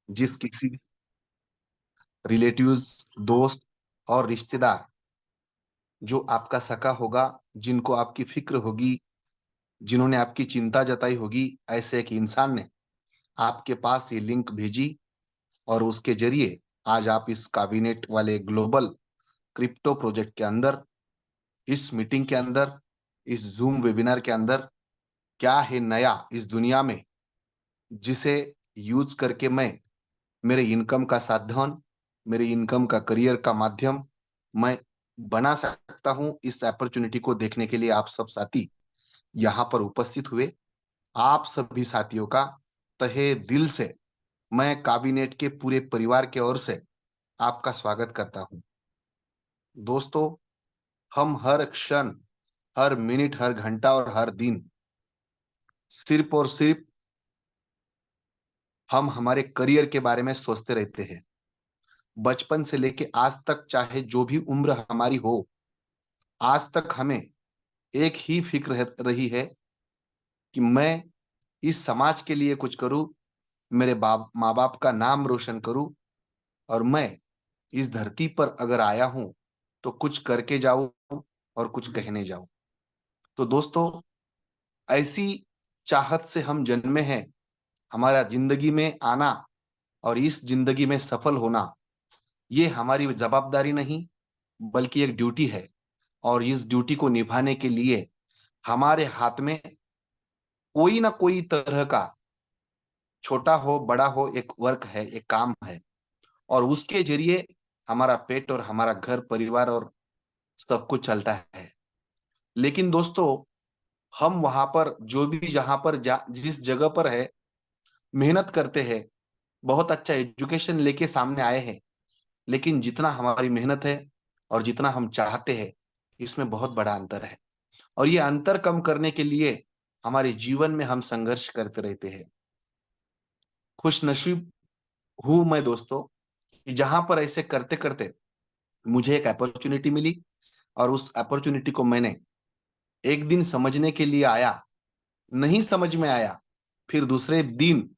जिस किसी रिलेटिव्स, दोस्त और रिश्तेदार जो आपका सका होगा, जिनको आपकी फिक्र होगी, जिन्होंने आपकी चिंता जताई होगी, ऐसे एक इंसान ने आपके पास ये लिंक भेजी और उसके जरिए आज आप इस कैबिनेट वाले ग्लोबल क्रिप्टो प्रोजेक्ट के अंदर, इस मीटिंग के अंदर, इस जूम वेबिनार के अंदर क्या है नया इस दुनिया में, जिसे यूज करके मैं मेरे इनकम का साधन, मेरे इनकम का करियर का माध्यम मैं बना सकता हूं। इस अपॉर्चुनिटी को देखने के लिए आप सब साथी यहाँ पर उपस्थित हुए। आप सभी साथियों का तहे दिल से मैं कैबिनेट के पूरे परिवार के ओर से आपका स्वागत करता हूं। दोस्तों, हम हर क्षण, हर मिनट, हर घंटा और हर दिन सिर्फ और सिर्फ हम हमारे करियर के बारे में सोचते रहते हैं। बचपन से लेके आज तक, चाहे जो भी उम्र हमारी हो, आज तक हमें एक ही फिक्र रही है कि मैं इस समाज के लिए कुछ करूं, मेरे बाप माँ बाप का नाम रोशन करूं, और मैं इस धरती पर अगर आया हूं तो कुछ करके जाऊं और कुछ कहने जाऊं। तो दोस्तों, ऐसी चाहत से हम जन्मे हैं। हमारा जिंदगी में आना और इस जिंदगी में सफल होना, ये हमारी जवाबदारी नहीं बल्कि एक ड्यूटी है। और इस ड्यूटी को निभाने के लिए हमारे हाथ में कोई ना कोई तरह का, छोटा हो बड़ा हो, एक वर्क है, एक काम है, और उसके जरिए हमारा पेट और हमारा घर परिवार और सब कुछ चलता है। लेकिन दोस्तों, हम वहां पर जो भी जहां पर जिस जगह पर है, मेहनत करते हैं, बहुत अच्छा एजुकेशन लेके सामने आए हैं, लेकिन जितना हमारी मेहनत है और जितना हम चाहते हैं, इसमें बहुत बड़ा अंतर है। और ये अंतर कम करने के लिए हमारे जीवन में हम संघर्ष करते रहते हैं। खुश नसीब हूं मैं दोस्तों कि जहां पर ऐसे करते करते मुझे एक अपॉर्चुनिटी मिली, और उस अपॉर्चुनिटी को मैंने एक दिन समझने के लिए आया, नहीं समझ में आया, फिर दूसरे दिन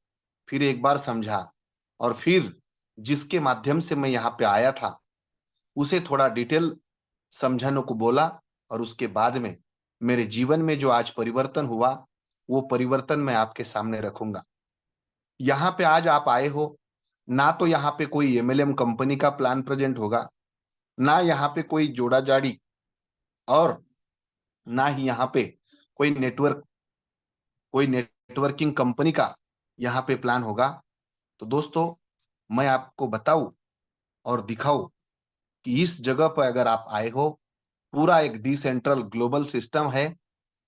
फिर एक बार समझा, और फिर जिसके माध्यम से मैं यहाँ पे आया था उसे थोड़ा डिटेल समझाने को बोला, और उसके बाद में मेरे जीवन में जो आज परिवर्तन हुआ, वो परिवर्तन मैं आपके सामने रखूंगा। यहाँ पे आज आप आए हो, ना तो यहाँ पे कोई एमएलएम कंपनी का प्लान प्रेजेंट होगा, ना यहाँ पे कोई जोड़ा जाड़ी, और ना ही यहाँ पे कोई नेटवर्किंग कंपनी का यहाँ पे प्लान होगा। तो दोस्तों, मैं आपको बताऊं और दिखाऊं कि इस जगह पर अगर आप आए हो, पूरा एक डिसेंट्रल ग्लोबल सिस्टम है,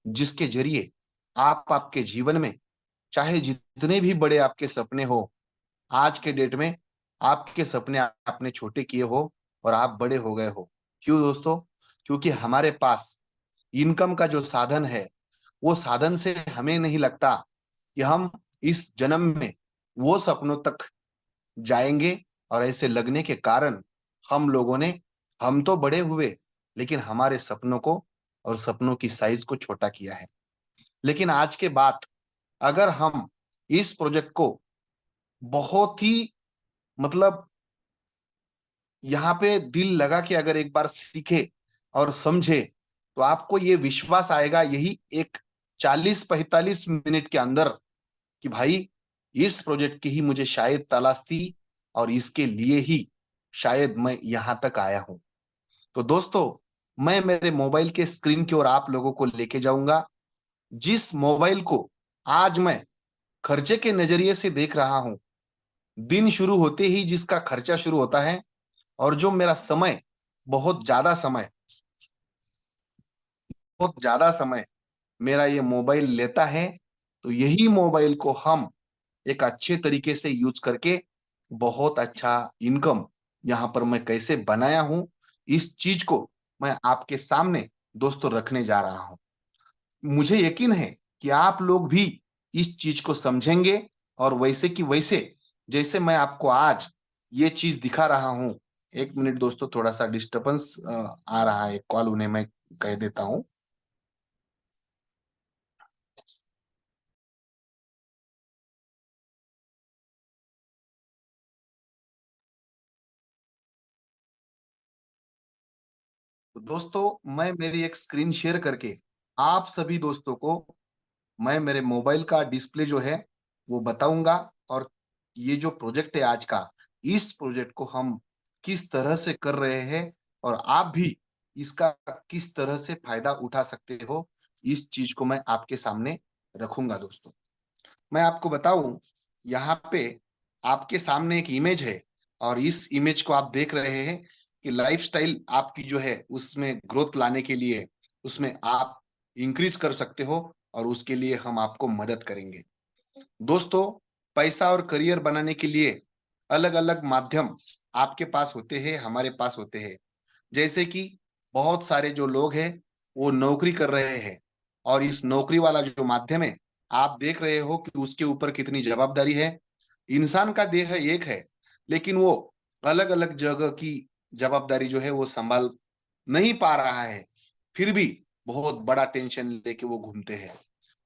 जिसके जरिए आप आपके जीवन में चाहे जितने भी बड़े आपके सपने हो, आज के डेट में आपके सपने आपने छोटे किए हो और आप बड़े हो गए हो। क्यों दोस्तों? क्योंकि हमारे पास इनकम का जो साधन है, वो साधन से हमें नहीं लगता कि हम इस जन्म में वो सपनों तक जाएंगे। और ऐसे लगने के कारण हम लोगों ने, हम तो बड़े हुए, लेकिन हमारे सपनों को और सपनों की साइज को छोटा किया है। लेकिन आज के बाद अगर हम इस प्रोजेक्ट को बहुत ही, मतलब यहाँ पे दिल लगा के अगर एक बार सीखे और समझे, तो आपको ये विश्वास आएगा यही एक 40-45 मिनट के अंदर कि भाई, इस प्रोजेक्ट की ही मुझे शायद तलाश थी, और इसके लिए ही शायद मैं यहां तक आया हूं। तो दोस्तों, मैं मेरे मोबाइल के स्क्रीन की ओर आप लोगों को लेके जाऊंगा, जिस मोबाइल को आज मैं खर्चे के नजरिए से देख रहा हूं। दिन शुरू होते ही जिसका खर्चा शुरू होता है, और जो मेरा समय, बहुत ज्यादा समय, बहुत ज्यादा समय मेरा ये मोबाइल लेता है, तो यही मोबाइल को हम एक अच्छे तरीके से यूज करके बहुत अच्छा इनकम यहाँ पर मैं कैसे बनाया हूं, इस चीज को मैं आपके सामने दोस्तों रखने जा रहा हूं। मुझे यकीन है कि आप लोग भी इस चीज को समझेंगे, और वैसे कि वैसे जैसे मैं आपको आज ये चीज दिखा रहा हूं। एक मिनट दोस्तों, थोड़ा सा डिस्टरबेंस आ रहा है, कॉल, उन्हें मैं कह देता हूं। तो दोस्तों, मैं मेरी एक स्क्रीन शेयर करके आप सभी दोस्तों को मैं मेरे मोबाइल का डिस्प्ले जो है वो बताऊंगा, और ये जो प्रोजेक्ट है आज का, इस प्रोजेक्ट को हम किस तरह से कर रहे हैं और आप भी इसका किस तरह से फायदा उठा सकते हो, इस चीज को मैं आपके सामने रखूंगा दोस्तों। मैं आपको बताऊं, यहाँ पे आपके सामने एक इमेज है, और इस इमेज को आप देख रहे हैं कि लाइफस्टाइल आपकी जो है उसमें ग्रोथ लाने के लिए उसमें आप इंक्रीज कर सकते हो, और उसके लिए हम आपको मदद करेंगे दोस्तों। पैसा और करियर बनाने के लिए अलग अलग माध्यम आपके पास होते हैं, हमारे पास होते हैं। जैसे कि बहुत सारे जो लोग हैं वो नौकरी कर रहे हैं, और इस नौकरी वाला जो माध्यम है, आप देख रहे हो कि उसके ऊपर कितनी जवाबदारी है। इंसान का देह एक है, लेकिन वो अलग अलग जगह की जवाबदारी जो है वो संभाल नहीं पा रहा है, फिर भी बहुत बड़ा टेंशन लेके वो घूमते हैं।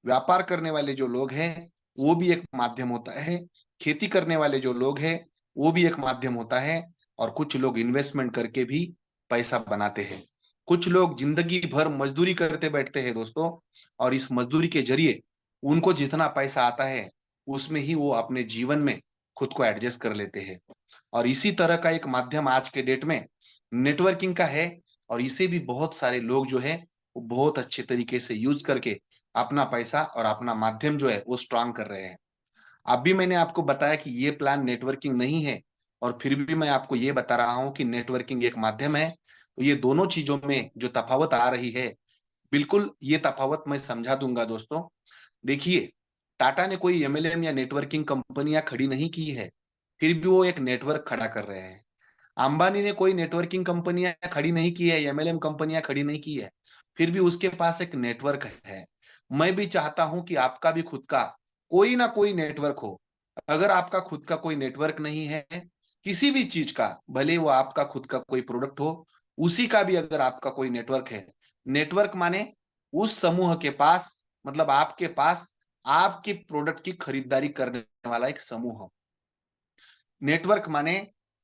व्यापार करने वाले जो लोग हैं वो भी एक माध्यम होता है, खेती करने वाले जो लोग हैं वो भी एक माध्यम होता है, और कुछ लोग इन्वेस्टमेंट करके भी पैसा बनाते हैं। कुछ लोग जिंदगी भर मजदूरी करते बैठते हैं दोस्तों, और इस मजदूरी के जरिए उनको जितना पैसा आता है उसमें ही वो अपने जीवन में खुद को एडजस्ट कर लेते हैं। और इसी तरह का एक माध्यम आज के डेट में नेटवर्किंग का है, और इसे भी बहुत सारे लोग जो है वो बहुत अच्छे तरीके से यूज करके अपना पैसा और अपना माध्यम जो है वो स्ट्रांग कर रहे हैं। अभी मैंने आपको बताया कि ये प्लान नेटवर्किंग नहीं है, और फिर भी मैं आपको ये बता रहा हूं कि नेटवर्किंग एक माध्यम है। तो ये दोनों चीजों में जो तफावत आ रही है, बिल्कुल ये तफावत मैं समझा दूंगा दोस्तों। देखिए, टाटा ने कोई एमएलएम या नेटवर्किंग कंपनियां खड़ी नहीं की है, फिर भी वो एक नेटवर्क खड़ा कर रहे हैं। अंबानी ने कोई नेटवर्किंग कंपनियां खड़ी नहीं की है, एमएलएम कंपनियां खड़ी नहीं की है, फिर भी उसके पास एक नेटवर्क है। मैं भी चाहता हूं कि आपका भी खुद का कोई ना कोई नेटवर्क हो। अगर आपका खुद का कोई नेटवर्क नहीं है किसी भी चीज का, भले वो आपका खुद का कोई प्रोडक्ट हो, उसी का भी अगर आपका कोई नेटवर्क है, नेटवर्क माने उस समूह के पास, मतलब आपके पास आपके प्रोडक्ट की खरीदारी करने वाला एक समूह। नेटवर्क माने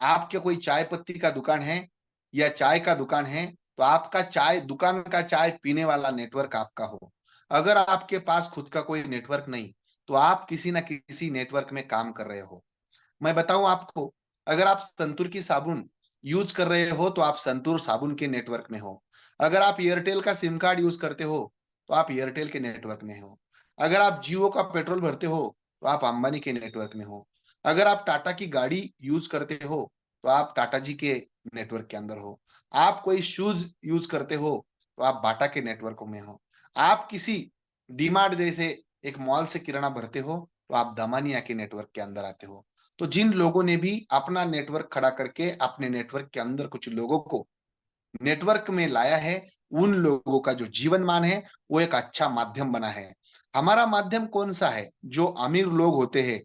आपके कोई चाय पत्ती का दुकान है या चाय का दुकान है, तो आपका चाय दुकान का चाय पीने वाला नेटवर्क आपका हो। अगर आपके पास खुद का कोई नेटवर्क नहीं, तो आप किसी ना किसी नेटवर्क में काम कर रहे हो। मैं बताऊं आपको, अगर आप संतूर की साबुन यूज कर रहे हो तो आप संतूर साबुन के नेटवर्क में हो। अगर आप एयरटेल का सिम कार्ड यूज करते हो तो आप एयरटेल के नेटवर्क में हो। अगर आप जियो का पेट्रोल भरते हो तो आप अंबानी के नेटवर्क में हो। अगर आप टाटा की गाड़ी यूज करते हो तो आप टाटा जी के नेटवर्क के अंदर हो। आप कोई शूज यूज करते हो तो आप बाटा के नेटवर्क में हो। आप किसी डीमार्ट जैसे एक मॉल से किराना भरते हो तो आप दमानिया के नेटवर्क के अंदर आते हो। तो जिन लोगों ने भी अपना नेटवर्क खड़ा करके अपने नेटवर्क के अंदर कुछ लोगों को नेटवर्क में लाया है, उन लोगों का जो जीवन मान है वो एक अच्छा माध्यम बना है। हमारा माध्यम कौन सा है? जो अमीर लोग होते हैं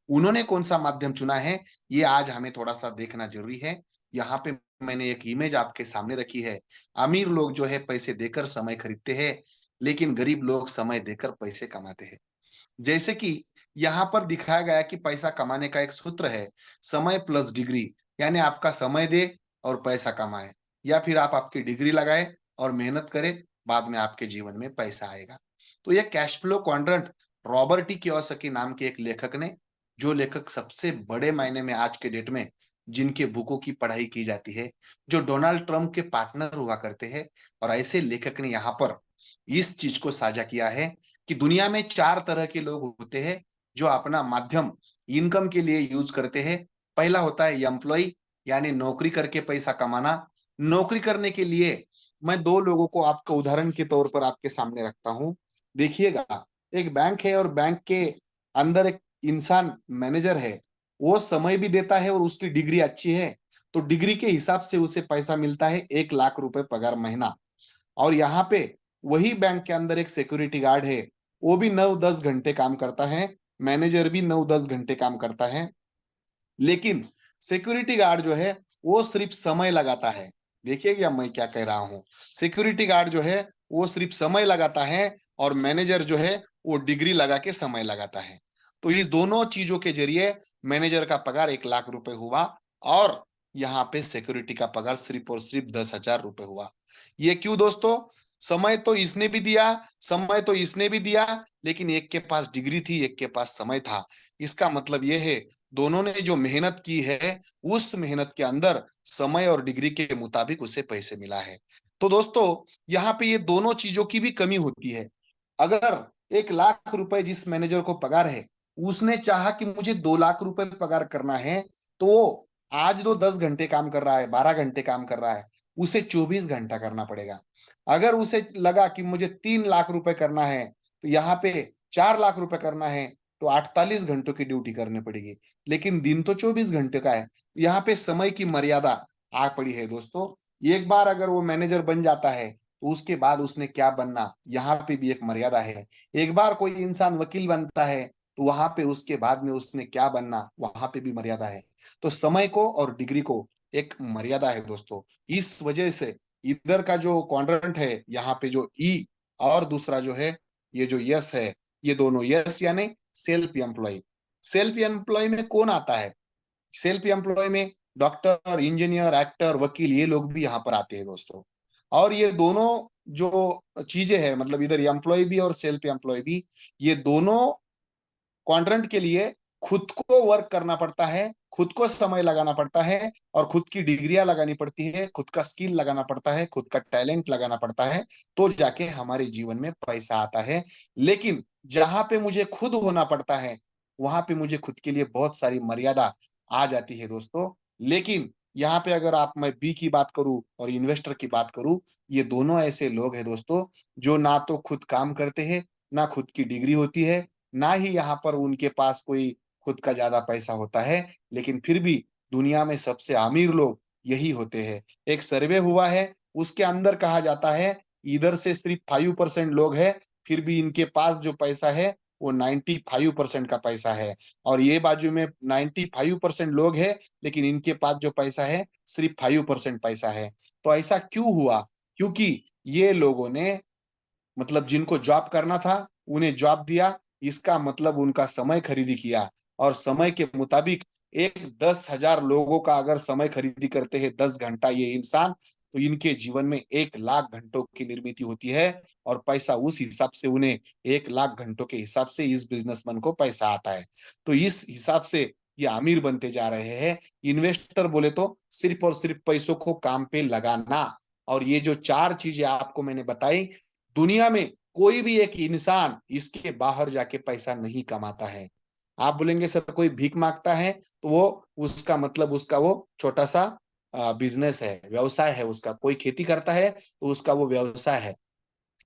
उन्होंने कौन सा माध्यम चुना है, ये आज हमें थोड़ा सा देखना जरूरी है। यहाँ पे मैंने एक इमेज आपके सामने रखी है। अमीर लोग जो है पैसे देकर समय खरीदते हैं, लेकिन गरीब लोग समय देकर पैसे कमाते हैं। जैसे कि यहाँ पर दिखाया गया कि पैसा कमाने का एक सूत्र है, समय प्लस डिग्री। यानी आपका समय दे और पैसा कमाए, या फिर आप आपकी डिग्री लगाए और मेहनत करें, बाद में आपके जीवन में पैसा आएगा। तो ये cash flow quadrant Robert T Kiyosaki नाम के एक लेखक ने, जो लेखक सबसे बड़े मायने में आज के डेट में जिनके बुकों की पढ़ाई की जाती है, जो डोनाल्ड ट्रंप के पार्टनर हुआ करते हैं, और ऐसे लेखक ने यहाँ पर इस चीज को साझा किया है कि दुनिया में चार तरह के लोग होते हैं जो अपना माध्यम इनकम के लिए यूज करते हैं। पहला होता है एम्प्लॉय, यानी नौकरी करके पैसा कमाना। नौकरी करने के लिए मैं दो लोगों को आपका उदाहरण के तौर पर आपके सामने रखता हूं। देखिएगा, एक बैंक है और बैंक के अंदर एक इंसान मैनेजर है। वो समय भी देता है और उसकी डिग्री अच्छी है, तो डिग्री के हिसाब से उसे पैसा मिलता है 1 लाख रुपए पगार महीना। और यहाँ पे वही बैंक के अंदर एक सिक्योरिटी गार्ड है, वो भी 9-10 घंटे काम करता है, मैनेजर भी 9-10 घंटे काम करता है, लेकिन सिक्योरिटी गार्ड जो है वो सिर्फ समय लगाता है। देखिए क्या मैं क्या कह रहा हूं, सिक्योरिटी गार्ड जो है वो सिर्फ समय लगाता है, और मैनेजर जो है वो डिग्री लगा के समय लगाता है। तो इस दोनों चीजों के जरिए मैनेजर का पगार 1 लाख रुपए हुआ, और यहाँ पे सिक्योरिटी का पगार सिर्फ और सिर्फ 10,000 रुपए हुआ। ये क्यों दोस्तों? समय तो इसने भी दिया, समय तो इसने भी दिया, लेकिन एक के पास डिग्री थी, एक के पास समय था। इसका मतलब यह है, दोनों ने जो मेहनत की है, उस मेहनत के अंदर समय और डिग्री के मुताबिक उसे पैसे मिला है। तो दोस्तों, यहाँ पे ये दोनों चीजों की भी कमी होती है। अगर 1 लाख रुपए जिस मैनेजर को पगार है, उसने चाहा कि मुझे 2 लाख रुपए पगार करना है, तो वो आज तो 10 घंटे काम कर रहा है, 12 घंटे काम कर रहा है, उसे 24 घंटा करना पड़ेगा। अगर उसे लगा कि मुझे 3 लाख रुपए करना है, तो यहाँ पे 4 लाख रुपए करना है, तो 48 घंटों की ड्यूटी करनी पड़ेगी। लेकिन दिन तो 24 घंटे का है। यहाँ पे समय की मर्यादा आ पड़ी है दोस्तों। एक बार अगर वो मैनेजर बन जाता है, तो उसके बाद उसने क्या बनना, यहाँ पे भी एक मर्यादा है। एक बार कोई इंसान वकील बनता है, तो वहां पे उसके बाद में उसने क्या बनना, वहां पे भी मर्यादा है। तो समय को और डिग्री को एक मर्यादा है दोस्तों। इस वजह से इधर का जो क्वाड्रेंट है, यहाँ पे जो ई और दूसरा जो है, ये जो यस है, ये दोनों यस यानी सेल्फ एम्प्लॉय। सेल्फ एम्प्लॉय में कौन आता है? सेल्फ एम्प्लॉय में डॉक्टर, इंजीनियर, एक्टर, वकील, ये लोग भी यहाँ पर आते हैं दोस्तों। और ये दोनों जो चीजें हैं, मतलब इधर एम्प्लॉय भी और सेल्फ एम्प्लॉय भी, ये दोनों क्वाड्रेंट के लिए खुद को वर्क करना पड़ता है, खुद को समय लगाना पड़ता है, और खुद की डिग्रियां लगानी पड़ती है, खुद का स्किल लगाना पड़ता है, खुद का टैलेंट लगाना पड़ता है, तो जाके हमारे जीवन में पैसा आता है। लेकिन जहां पे मुझे खुद होना पड़ता है, वहां पे मुझे खुद के लिए बहुत सारी मर्यादा आ जाती है दोस्तों। लेकिन यहाँ पे अगर आप, मैं बी की बात करूं और इन्वेस्टर की बात करूं, ये दोनों ऐसे लोग हैं दोस्तों, जो ना तो खुद काम करते हैं, ना खुद की डिग्री होती है, ना ही यहाँ पर उनके पास कोई खुद का ज्यादा पैसा होता है, लेकिन फिर भी दुनिया में सबसे अमीर लोग यही होते हैं। एक सर्वे हुआ है, उसके अंदर कहा जाता है, इधर से सिर्फ 5% लोग हैं, फिर भी इनके पास जो पैसा है वो 95% का पैसा है। और ये बाजू में 95% लोग हैं, लेकिन इनके पास जो पैसा है सिर्फ 5% पैसा है। तो ऐसा क्यों हुआ? क्योंकि ये लोगों ने, मतलब जिनको जॉब करना था उन्हें जॉब दिया, इसका मतलब उनका समय खरीदी किया। और समय के मुताबिक एक 10,000 लोगों का अगर समय खरीदी करते हैं 10 घंटा ये इंसान, तो इनके जीवन में 1 लाख घंटों की निर्मित होती है। और पैसा उस हिसाब से उन्हें 1 लाख घंटों के हिसाब से इस बिजनेसमैन को पैसा आता है। तो इस हिसाब से ये अमीर बनते जा रहे हैं। इन्वेस्टर बोले तो सिर्फ और सिर्फ पैसों को काम पे लगाना। और ये जो 4 चीजें आपको मैंने बताई, दुनिया में कोई भी एक इंसान इसके बाहर जाके पैसा नहीं कमाता है। आप बोलेंगे सर कोई भीख मांगता है, तो वो उसका मतलब उसका वो छोटा सा बिजनेस है, व्यवसाय है उसका। कोई खेती करता है तो उसका वो व्यवसाय है।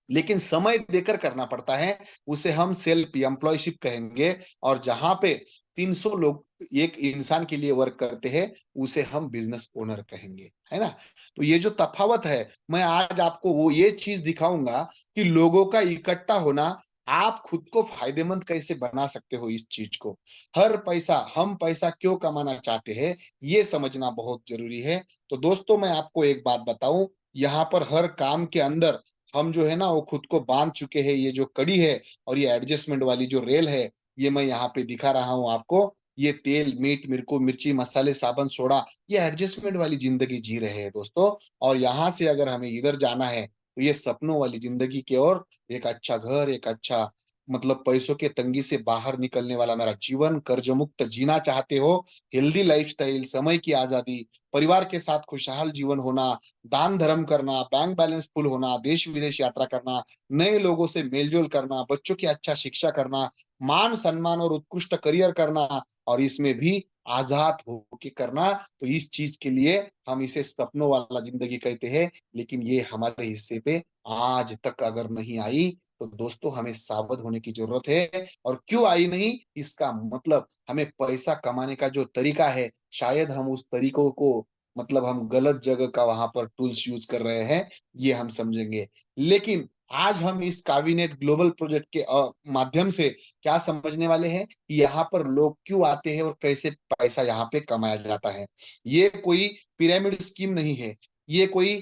लेकिन समय देकर करना पड़ता है, उसे हम सेल्फ एम्प्लॉयशिप कहेंगे। और जहां पे 300 लोग एक इंसान के लिए वर्क करते हैं, उसे हम बिजनेस ओनर कहेंगे, है ना? तो ये जो तफावत है, मैं आज आपको वो ये चीज दिखाऊंगा कि लोगों का इकट्ठा होना, आप खुद को फायदेमंद कैसे बना सकते हो इस चीज को। हर पैसा, हम पैसा क्यों कमाना चाहते हैं, ये समझना बहुत जरूरी है। तो दोस्तों, मैं आपको एक बात बताऊं, यहाँ पर हर काम के अंदर हम जो है ना, वो खुद को बांध चुके हैं। ये जो कड़ी है और ये एडजस्टमेंट वाली जो रेल है, ये मैं यहाँ पे दिखा रहा हूँ आपको। ये तेल, मीट, मिर्को, मिर्ची, मसाले, साबुन, सोडा, ये एडजस्टमेंट वाली जिंदगी जी रहे हैं दोस्तों। और यहाँ से अगर हमें इधर जाना है, तो ये सपनों वाली जिंदगी की ओर, एक अच्छा घर, एक अच्छा, मतलब पैसों के तंगी से बाहर निकलने वाला मेरा जीवन, कर्ज मुक्त जीना चाहते हो, हेल्दी लाइफस्टाइल, समय की आजादी, परिवार के साथ खुशहाल जीवन होना, दान धर्म करना, बैंक बैलेंस फुल होना, देश विदेश यात्रा करना, नए लोगों से मेलजोल करना, बच्चों की अच्छा शिक्षा करना, मान सम्मान और उत्कृष्ट करियर करना, और इसमें भी आजाद होके करना, तो इस चीज के लिए हम इसे सपनों वाला जिंदगी कहते हैं। लेकिन ये हमारे हिस्से पे आज तक अगर नहीं आई, तो दोस्तों हमें सावध होने की जरूरत है। और क्यों आई नहीं, इसका मतलब हमें पैसा कमाने का जो तरीका है, शायद हम उस तरीकों को, मतलब हम गलत जगह का वहां पर टूल्स यूज कर रहे हैं, ये हम समझेंगे। लेकिन आज हम इस काबिनेट ग्लोबल प्रोजेक्ट के माध्यम से क्या समझने वाले हैं कि यहाँ पर लोग क्यों आते हैं और कैसे पैसा यहाँ पे कमाया जाता है। ये कोई पिरामिड स्कीम नहीं है, ये कोई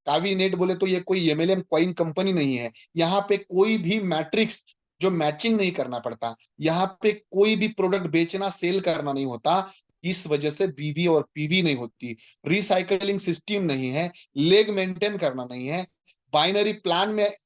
काबिनेट बोले तो ये कोई एमएलएम कॉइन कंपनी नहीं है। यहाँ पे कोई भी मैट्रिक्स जो मैचिंग नहीं करना पड़ता, यहाँ पे कोई भी प्रोडक्ट बेचना, सेल करना नहीं होता। इस वजह से बीवी और पीवी नहीं होती, रिसाइकलिंग सिस्टम नहीं है, लेग मेंटेन करना नहीं है, बाइनरी प्लान में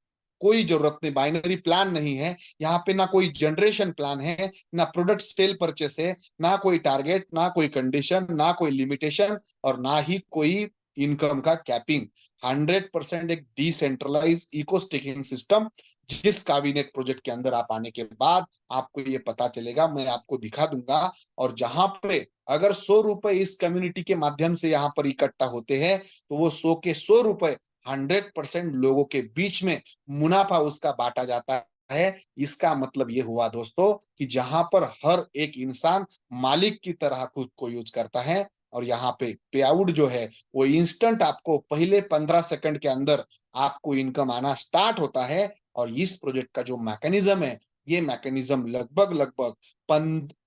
कोई जरूरत नहीं, बाइनरी प्लान नहीं है यहाँ पे, ना कोई जनरेशन प्लान है, ना प्रोडक्ट सेल परचेस है, ना कोई टारगेट, ना कोई कंडीशन, ना कोई लिमिटेशन, और ना ही कोई इनकम का कैपिंग। 100% एक डिसेंट्रलाइज इको स्टेकिंग सिस्टम, जिस कैबिनेट प्रोजेक्ट के अंदर आप आने के बाद आपको ये पता चलेगा, मैं आपको दिखा दूंगा। और जहां पे अगर 100 रुपए इस कम्युनिटी के माध्यम से यहाँ पर इकट्ठा होते हैं, तो वो 100 के 100 रुपए 100% लोगों के बीच में मुनाफा उसका बांटा जाता है। इसका मतलब ये हुआ दोस्तों कि जहां पर हर एक इंसान मालिक की तरह खुद को यूज करता है, और यहाँ पे पे आउट जो है वो इंस्टेंट, आपको पहले 15 सेकंड के अंदर आपको इनकम आना स्टार्ट होता है। और इस प्रोजेक्ट का जो मैकेनिज्म है, ये मैकेनिज्म लगभग लगभग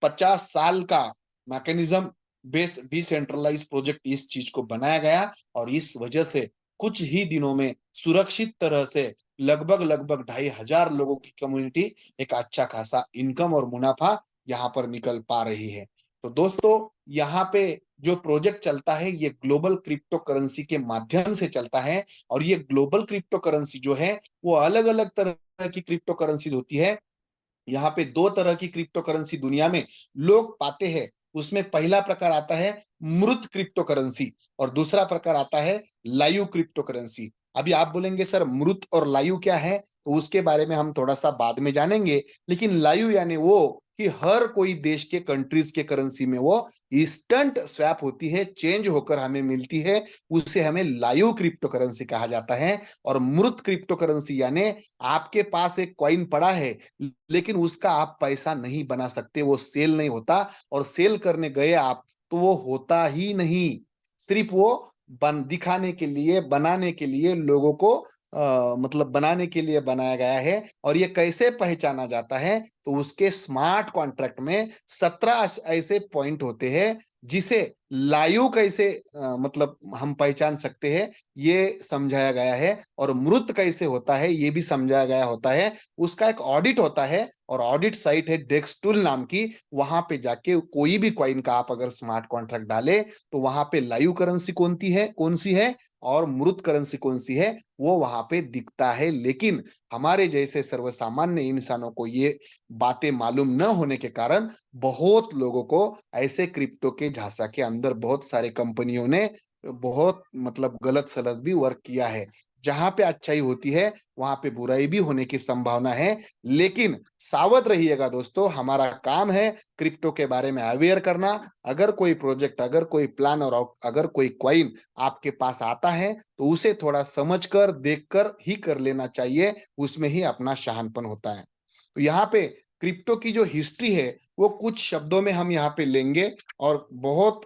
50 साल का मैकेनिज्म बेस डिसेंट्रलाइज प्रोजेक्ट इस चीज को बनाया गया, और इस वजह से कुछ ही दिनों में सुरक्षित तरह से लगभग लगभग 2,500 लोगों की कम्युनिटी एक अच्छा खासा इनकम और मुनाफा यहाँ पर निकल पा रही है। तो दोस्तों यहाँ पे जो प्रोजेक्ट चलता है ये ग्लोबल क्रिप्टो करेंसी के माध्यम से चलता है, और ये ग्लोबल क्रिप्टो करेंसी जो है वो अलग अलग तरह की क्रिप्टो करेंसी होती है। यहाँ पे दो तरह की क्रिप्टो करेंसी दुनिया में लोग पाते हैं। उसमें पहला प्रकार आता है मृत क्रिप्टो करेंसी, और दूसरा प्रकार आता है लाइव क्रिप्टो करेंसी। अभी आप बोलेंगे सर मृत और लाइव क्या है, तो उसके बारे में हम थोड़ा सा बाद में जानेंगे। लेकिन लाइव यानी वो कि हर कोई देश के कंट्रीज के करेंसी में वो इंस्टेंट स्वैप होती है, चेंज होकर हमें मिलती है, उसे हमें लाइव क्रिप्टो करेंसी कहा जाता है। और मृत क्रिप्टो करेंसी यानी आपके पास एक कॉइन पड़ा है, लेकिन उसका आप पैसा नहीं बना सकते, वो सेल नहीं होता, और सेल करने गए आप तो वो होता ही नहीं। सिर्फ वो दिखाने के लिए, बनाने के लिए, लोगों को मतलब बनाने के लिए बनाया गया है। और ये कैसे पहचाना जाता है, तो उसके स्मार्ट कॉन्ट्रैक्ट में 17 ऐसे पॉइंट होते हैं जिसे लाइव कैसे मतलब हम पहचान सकते हैं, ये समझाया गया है। और मृत कैसे होता है ये भी समझाया गया होता है। उसका एक ऑडिट होता है, और ऑडिट साइट है डेक्सटूल नाम की, वहां पे जाके कोई भी कॉइन का आप अगर स्मार्ट कॉन्ट्रैक्ट डाले, तो वहां पे लाइव करेंसी कौन सी है और मृत करेंसी कौन सी है वो वहां पे दिखता है। लेकिन हमारे जैसे सर्वसामान्य इंसानों को ये बातें मालूम न होने के कारण बहुत लोगों को ऐसे क्रिप्टो के झांसा के अंदर बहुत सारे कंपनियों ने बहुत मतलब गलत सलत भी वर्क किया है। जहां पे अच्छाई होती है वहां पे बुराई भी होने की संभावना है। लेकिन सावध रहिएगा दोस्तों, हमारा काम है क्रिप्टो के बारे में अवेयर करना। अगर कोई प्रोजेक्ट, अगर कोई प्लान और अगर कोई क्वाइन आपके पास आता है, तो उसे थोड़ा समझकर देखकर ही कर लेना चाहिए, उसमें ही अपना शहानपन होता है। तो यहाँ पे क्रिप्टो की जो हिस्ट्री है वो कुछ शब्दों में हम यहाँ पे लेंगे, और बहुत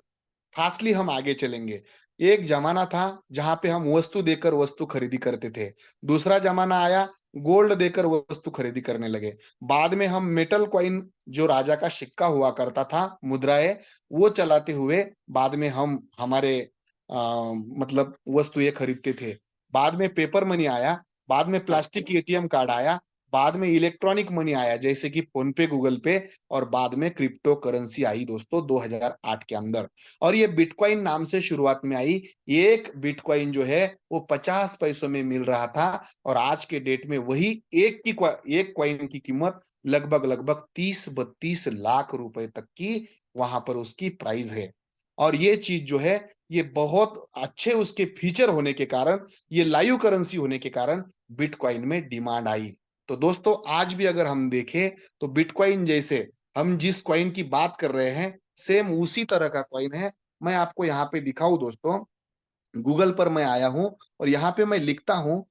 फास्टली हम आगे चलेंगे। एक जमाना था जहां पे हम वस्तु देकर वस्तु खरीदी करते थे। दूसरा जमाना आया, गोल्ड देकर वस्तु खरीदी करने लगे। बाद में हम मेटल कॉइन, जो राजा का सिक्का हुआ करता था, मुद्राएं, वो चलाते हुए बाद में हम हमारे मतलब वस्तुएं खरीदते थे। बाद में पेपर मनी आया, बाद में प्लास्टिक एटीएम कार्ड आया, बाद में इलेक्ट्रॉनिक मनी आया जैसे कि फोन पे, गूगल पे, और बाद में क्रिप्टो करेंसी आई दोस्तों 2008 के अंदर। और ये बिटकॉइन नाम से शुरुआत में आई। एक बिटकॉइन जो है वो 50 पैसों में मिल रहा था, और आज के डेट में वही एक कॉइन की कीमत लगभग लगभग 30-32 लाख रुपए तक की वहां पर उसकी प्राइस है। और ये चीज जो है ये बहुत अच्छे उसके फीचर होने के कारण, ये लाइव करेंसी होने के कारण बिटकॉइन में डिमांड आई। तो दोस्तों आज भी अगर हम देखें तो बिटकॉइन जैसे हम जिस कॉइन की बात कर रहे हैं, सेम उसी तरह का कॉइन है। मैं आपको यहाँ पे दिखाऊं दोस्तों, गूगल पर मैं आया हूं और यहाँ पे मैं लिखता हूं।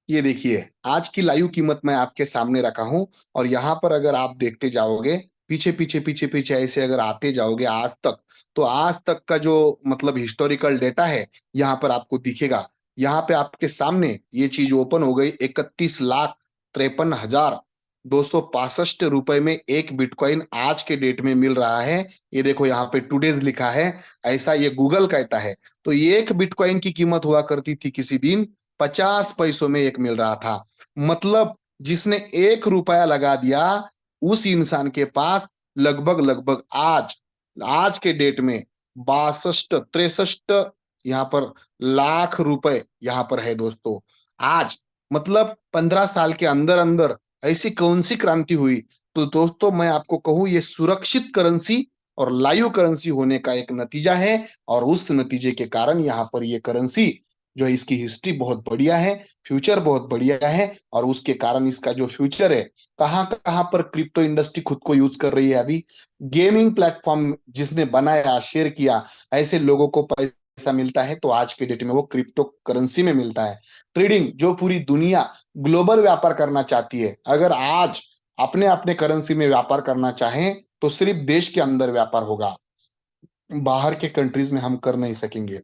ये देखिए आज की लाइव कीमत मैं आपके सामने रखा हूं, और यहाँ पर अगर आप देखते जाओगे, पीछे पीछे पीछे पीछे ऐसे अगर आते जाओगे आज तक, तो आज तक का जो मतलब हिस्टोरिकल डेटा है यहाँ पर आपको दिखेगा। यहाँ पे आपके सामने ये चीज ओपन हो गई, 31,53,हजार ₹265 में एक बिटकॉइन आज के डेट में मिल रहा है। ये देखो यहाँ पे टुडेज लिखा है, ऐसा ये गूगल कहता है। तो एक बिटकॉइन की कीमत हुआ करती थी किसी दिन 50 पैसों में एक मिल रहा था। मतलब जिसने ₹1 लगा दिया, उस इंसान के पास लगभग लगभग आज आज के डेट में 62 63 यहाँ पर लाख रुपए यहाँ पर है दोस्तों। आज मतलब 15 साल के अंदर अंदर ऐसी कौन सी क्रांति हुई? तो दोस्तों मैं आपको कहूं, ये सुरक्षित करेंसी और लाइव करेंसी होने का एक नतीजा है। और उस नतीजे के कारण यहाँ पर ये करेंसी जो है, इसकी हिस्ट्री बहुत बढ़िया है, फ्यूचर बहुत बढ़िया है। और उसके कारण इसका जो फ्यूचर है, कहाँ कहाँ पर क्रिप्टो इंडस्ट्री खुद को यूज कर रही है अभी। गेमिंग प्लेटफॉर्म जिसने बनाया, शेयर किया, ऐसे लोगों को पैसा मिलता है, तो आज के डेट में वो क्रिप्टो करेंसी में मिलता है। ट्रेडिंग जो पूरी दुनिया ग्लोबल व्यापार करना चाहती है, अगर आज अपने अपने करेंसी में व्यापार करना चाहें तो सिर्फ देश के अंदर व्यापार होगा, बाहर के कंट्रीज में हम कर नहीं सकेंगे।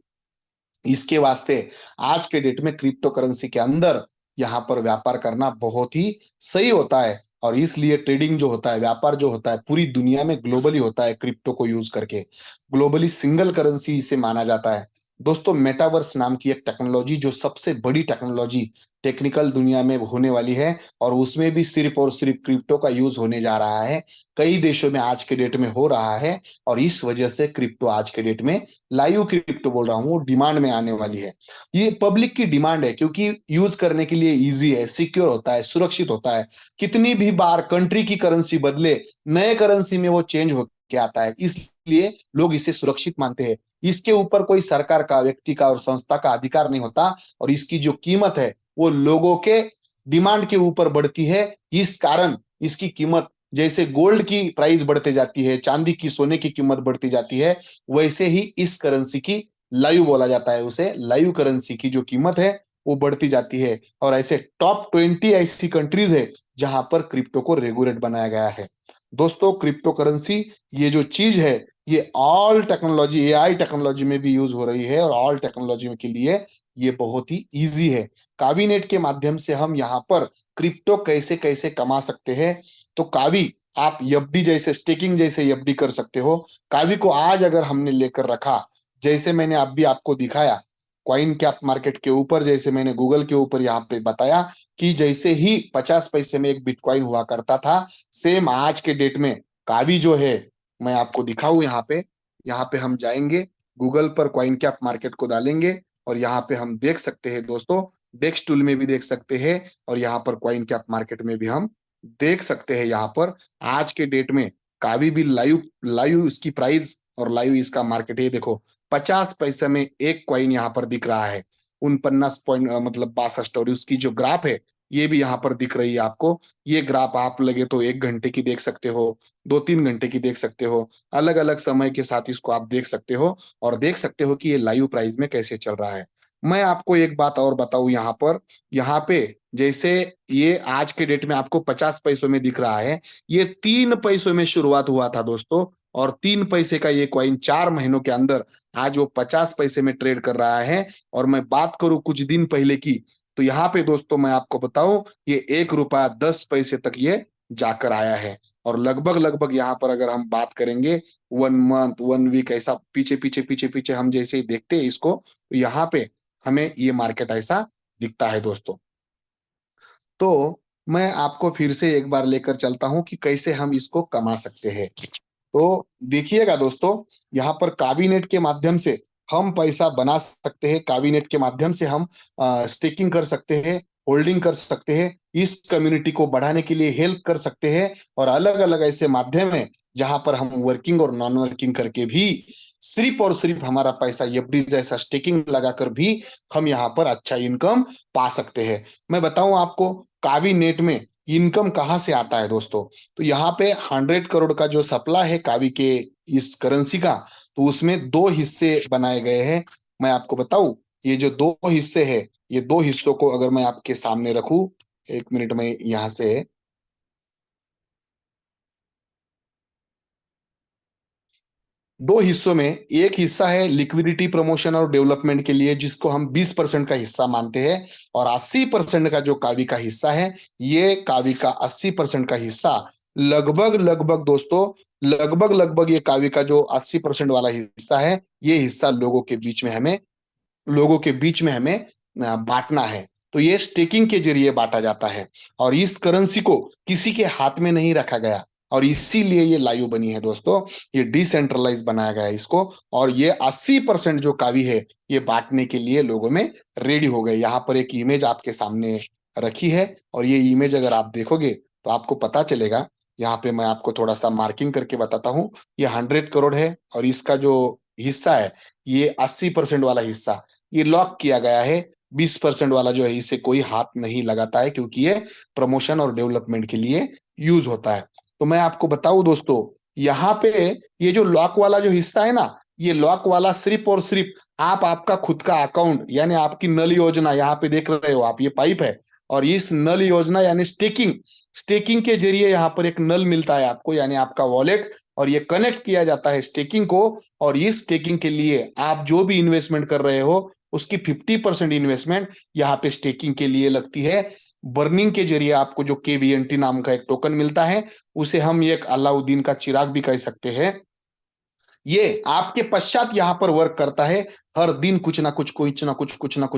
इसके वास्ते आज के डेट में क्रिप्टो करेंसी के अंदर यहाँ पर व्यापार करना बहुत ही सही होता है। और इसलिए ट्रेडिंग जो होता है, व्यापार जो होता है, पूरी दुनिया में ग्लोबली होता है क्रिप्टो को यूज करके। ग्लोबली सिंगल करेंसी इसे माना जाता है। दोस्तों मेटावर्स नाम की एक टेक्नोलॉजी, जो सबसे बड़ी टेक्नोलॉजी टेक्निकल दुनिया में होने वाली है, और उसमें भी सिर्फ और सिर्फ क्रिप्टो का यूज होने जा रहा है। कई देशों में आज के डेट में हो रहा है, और इस वजह से क्रिप्टो आज के डेट में, लाइव क्रिप्टो बोल रहा हूँ, डिमांड में आने वाली है। ये पब्लिक की डिमांड है, क्योंकि यूज करने के लिए इजी है, सिक्योर होता है, सुरक्षित होता है। कितनी भी बार कंट्री की करेंसी बदले, नए करेंसी में वो चेंज होके आता है, इसलिए लोग इसे सुरक्षित मानते हैं। इसके ऊपर कोई सरकार का, व्यक्ति का और संस्था का अधिकार नहीं होता। और इसकी जो कीमत है वो लोगों के डिमांड के ऊपर बढ़ती है। इस कारण इसकी कीमत, जैसे गोल्ड की प्राइस बढ़ते जाती है, चांदी की, सोने की कीमत बढ़ती जाती है, वैसे ही इस करेंसी की, लाइव बोला जाता है उसे, लाइव करेंसी की जो कीमत है वो बढ़ती जाती है। और ऐसे टॉप 20 ऐसी कंट्रीज है जहां पर क्रिप्टो को रेगुलेट बनाया गया है। दोस्तों क्रिप्टो करेंसी ये जो चीज है, ये ऑल टेक्नोलॉजी, एआई टेक्नोलॉजी में भी यूज हो रही है, और ऑल टेक्नोलॉजी के लिए ये बहुत ही इजी है। कावीनेट के माध्यम से हम यहाँ पर क्रिप्टो कैसे कैसे कमा सकते हैं। तो कावी, आप एफडी जैसे, स्टेकिंग जैसे एफडी कर सकते हो। कावी को आज अगर हमने लेकर रखा, जैसे मैंने अभी आपको दिखाया कॉइन कैप मार्केट के ऊपर, जैसे मैंने गूगल के ऊपर यहाँ पे बताया कि जैसे ही 50 पैसे में एक बिटकॉइन हुआ करता था, सेम आज के डेट में कावी जो है, मैं आपको दिखाऊं यहाँ पे हम जाएंगे, गूगल पर कॉइन कैप मार्केट को डालेंगे, और यहाँ पे हम देख सकते हैं दोस्तों, डेक्स टूल में भी देख सकते हैं, और यहाँ पर कॉइन कैप मार्केट में भी हम देख सकते हैं। यहाँ पर आज के डेट में कावी भी लाइव लाइव इसकी प्राइस और लाइव इसका मार्केट, ये देखो 50 पैसे में एक कॉइन यहाँ पर दिख रहा है, 49 पॉइंट मतलब 62। और उसकी जो ग्राफ है ये भी यहाँ पर दिख रही है आपको। ये ग्राफ आप लगे तो 1 घंटे की देख सकते हो, 2-3 घंटे की देख सकते हो, अलग अलग समय के साथ इसको आप देख सकते हो, और देख सकते हो कि ये लाइव प्राइस में कैसे चल रहा है। मैं आपको एक बात और बताऊं, यहाँ पे जैसे ये आज के डेट में आपको 50 पैसों में दिख रहा है, ये 3 पैसों में शुरुआत हुआ था दोस्तों। और 3 पैसे का ये कॉइन 4 महीनों के अंदर आज वो 50 पैसे में ट्रेड कर रहा है। और मैं बात करूं कुछ दिन पहले की, तो यहाँ पे दोस्तों मैं आपको बताऊं, ये ₹1.10 तक ये जाकर आया है। और लगभग लगभग यहाँ पर अगर हम बात करेंगे 1 मंथ 1 वीक, ऐसा पीछे पीछे पीछे पीछे हम जैसे ही देखते हैं इसको, तो यहाँ पे हमें ये मार्केट ऐसा दिखता है दोस्तों। तो मैं आपको फिर से एक बार लेकर चलता हूं कि कैसे हम इसको कमा सकते हैं। तो देखिएगा दोस्तों, यहाँ पर काबिनेट के माध्यम से हम पैसा बना सकते हैं। काबिनेट के माध्यम से हम स्टेकिंग कर सकते हैं, होल्डिंग कर सकते हैं, इस कम्युनिटी को बढ़ाने के लिए हेल्प कर सकते हैं। और अलग अलग ऐसे माध्यम है जहां पर हम वर्किंग और नॉन वर्किंग करके भी सिर्फ और सिर्फ हमारा पैसा एफडी जैसा स्टेकिंग लगाकर भी हम यहाँ पर अच्छा इनकम पा सकते हैं। मैं बताऊं आपको, कावी नेट में इनकम कहाँ से आता है दोस्तों। तो यहाँ पे 100 करोड़ का जो सप्लाई है कावी के इस करेंसी का, तो उसमें 2 हिस्से बनाए गए हैं। मैं आपको बताऊं, ये जो 2 हिस्से हैं, ये 2 हिस्सों को अगर मैं आपके सामने रखूं, 1 मिनट में यहाँ से, दो हिस्सों में, एक हिस्सा है लिक्विडिटी प्रमोशन और डेवलपमेंट के लिए, जिसको हम 20% का हिस्सा मानते हैं, और 80% का जो कावी का हिस्सा है, ये कावी का 80% का हिस्सा लगभग लगभग दोस्तों, लगभग लगभग ये कावी का जो 80% वाला हिस्सा है, ये हिस्सा लोगों के बीच में हमें बांटना है। तो ये स्टेकिंग के जरिए बांटा जाता है, और इस करेंसी को किसी के हाथ में नहीं रखा गया, और इसीलिए ये लायू बनी है दोस्तों। ये डिसेंट्रलाइज बनाया गया है इसको, और ये 80% जो कावी है, ये बांटने के लिए लोगों में रेडी हो गए। यहाँ पर एक इमेज आपके सामने रखी है, और ये इमेज अगर आप देखोगे तो आपको पता चलेगा। यहाँ पे मैं आपको थोड़ा सा मार्किंग करके बताता हूँ। ये 100 करोड़ है, और इसका जो हिस्सा है, ये 80% वाला हिस्सा, ये लॉक किया गया है। 20% वाला जो है, इसे कोई हाथ नहीं लगाता है, क्योंकि ये प्रमोशन और डेवलपमेंट के लिए यूज होता है। तो मैं आपको बताऊं दोस्तों, यहाँ पे ये जो लॉक वाला जो हिस्सा है ना, ये लॉक वाला सिर्फ और सिर्फ आप आपका खुद का अकाउंट, यानी आपकी नल योजना, यहाँ पे देख रहे हो आप, ये पाइप है, और इस नल योजना यानी स्टेकिंग, स्टेकिंग के जरिए यहाँ पर एक नल मिलता है आपको, यानी आपका वॉलेट, और ये कनेक्ट किया जाता है स्टेकिंग को। और इस स्टेकिंग के लिए आप जो भी इन्वेस्टमेंट कर रहे हो, उसकी 50% इन्वेस्टमेंट यहाँ पे स्टेकिंग के लिए लगती है। बर्निंग के जरिए आपको जो KVNT नाम का एक टोकन मिलता है, उसे हम एक अलाउद्दीन का चिराग भी कह सकते हैं। ये आपके पश्चात यहाँ पर वर्क करता है। हर दिन कुछ ना कुछ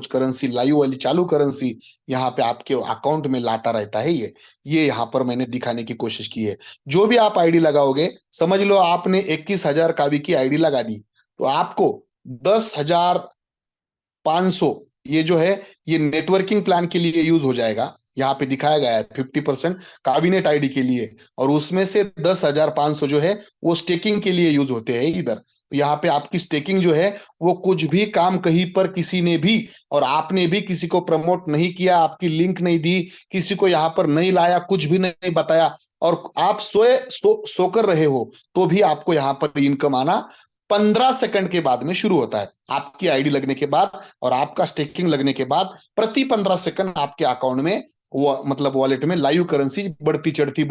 करेंसी, लाइव वाली चालू करेंसी यहाँ पे आपके अकाउंट में लाता रहता है। ये यहाँ पर मैंने दिखाने की कोशिश की है। जो भी आप आईडी लगाओगे, समझ लो आपने 21,000 कावी की आईडी लगा दी, तो आपको 10,500 ये जो है, ये नेटवर्किंग प्लान के लिए यूज हो जाएगा। यहाँ पे दिखाया गया है 50% काबिनेट आईडी के लिए, और उसमें से 10,500 जो है, वो स्टेकिंग के लिए यूज होते हैं इधर। तो यहाँ पे आपकी स्टेकिंग जो है, वो कुछ भी काम कहीं पर किसी ने भी, और आपने भी किसी को प्रमोट नहीं किया, आपकी लिंक नहीं दी, किसी को यहाँ पर नहीं लाया, कुछ भी नहीं बताया, और आप सो कर रहे हो, तो भी आपको यहाँ पर इनकम आना 15 सेकंड के बाद में शुरू होता है। आपकी आईडी लगने के बाद और आपका स्टेकिंग लगने के बाद प्रति 15 सेकंड आपके अकाउंट में, वो मतलब वॉलेट में लाइव करेंसी बढ़ती चढ़ती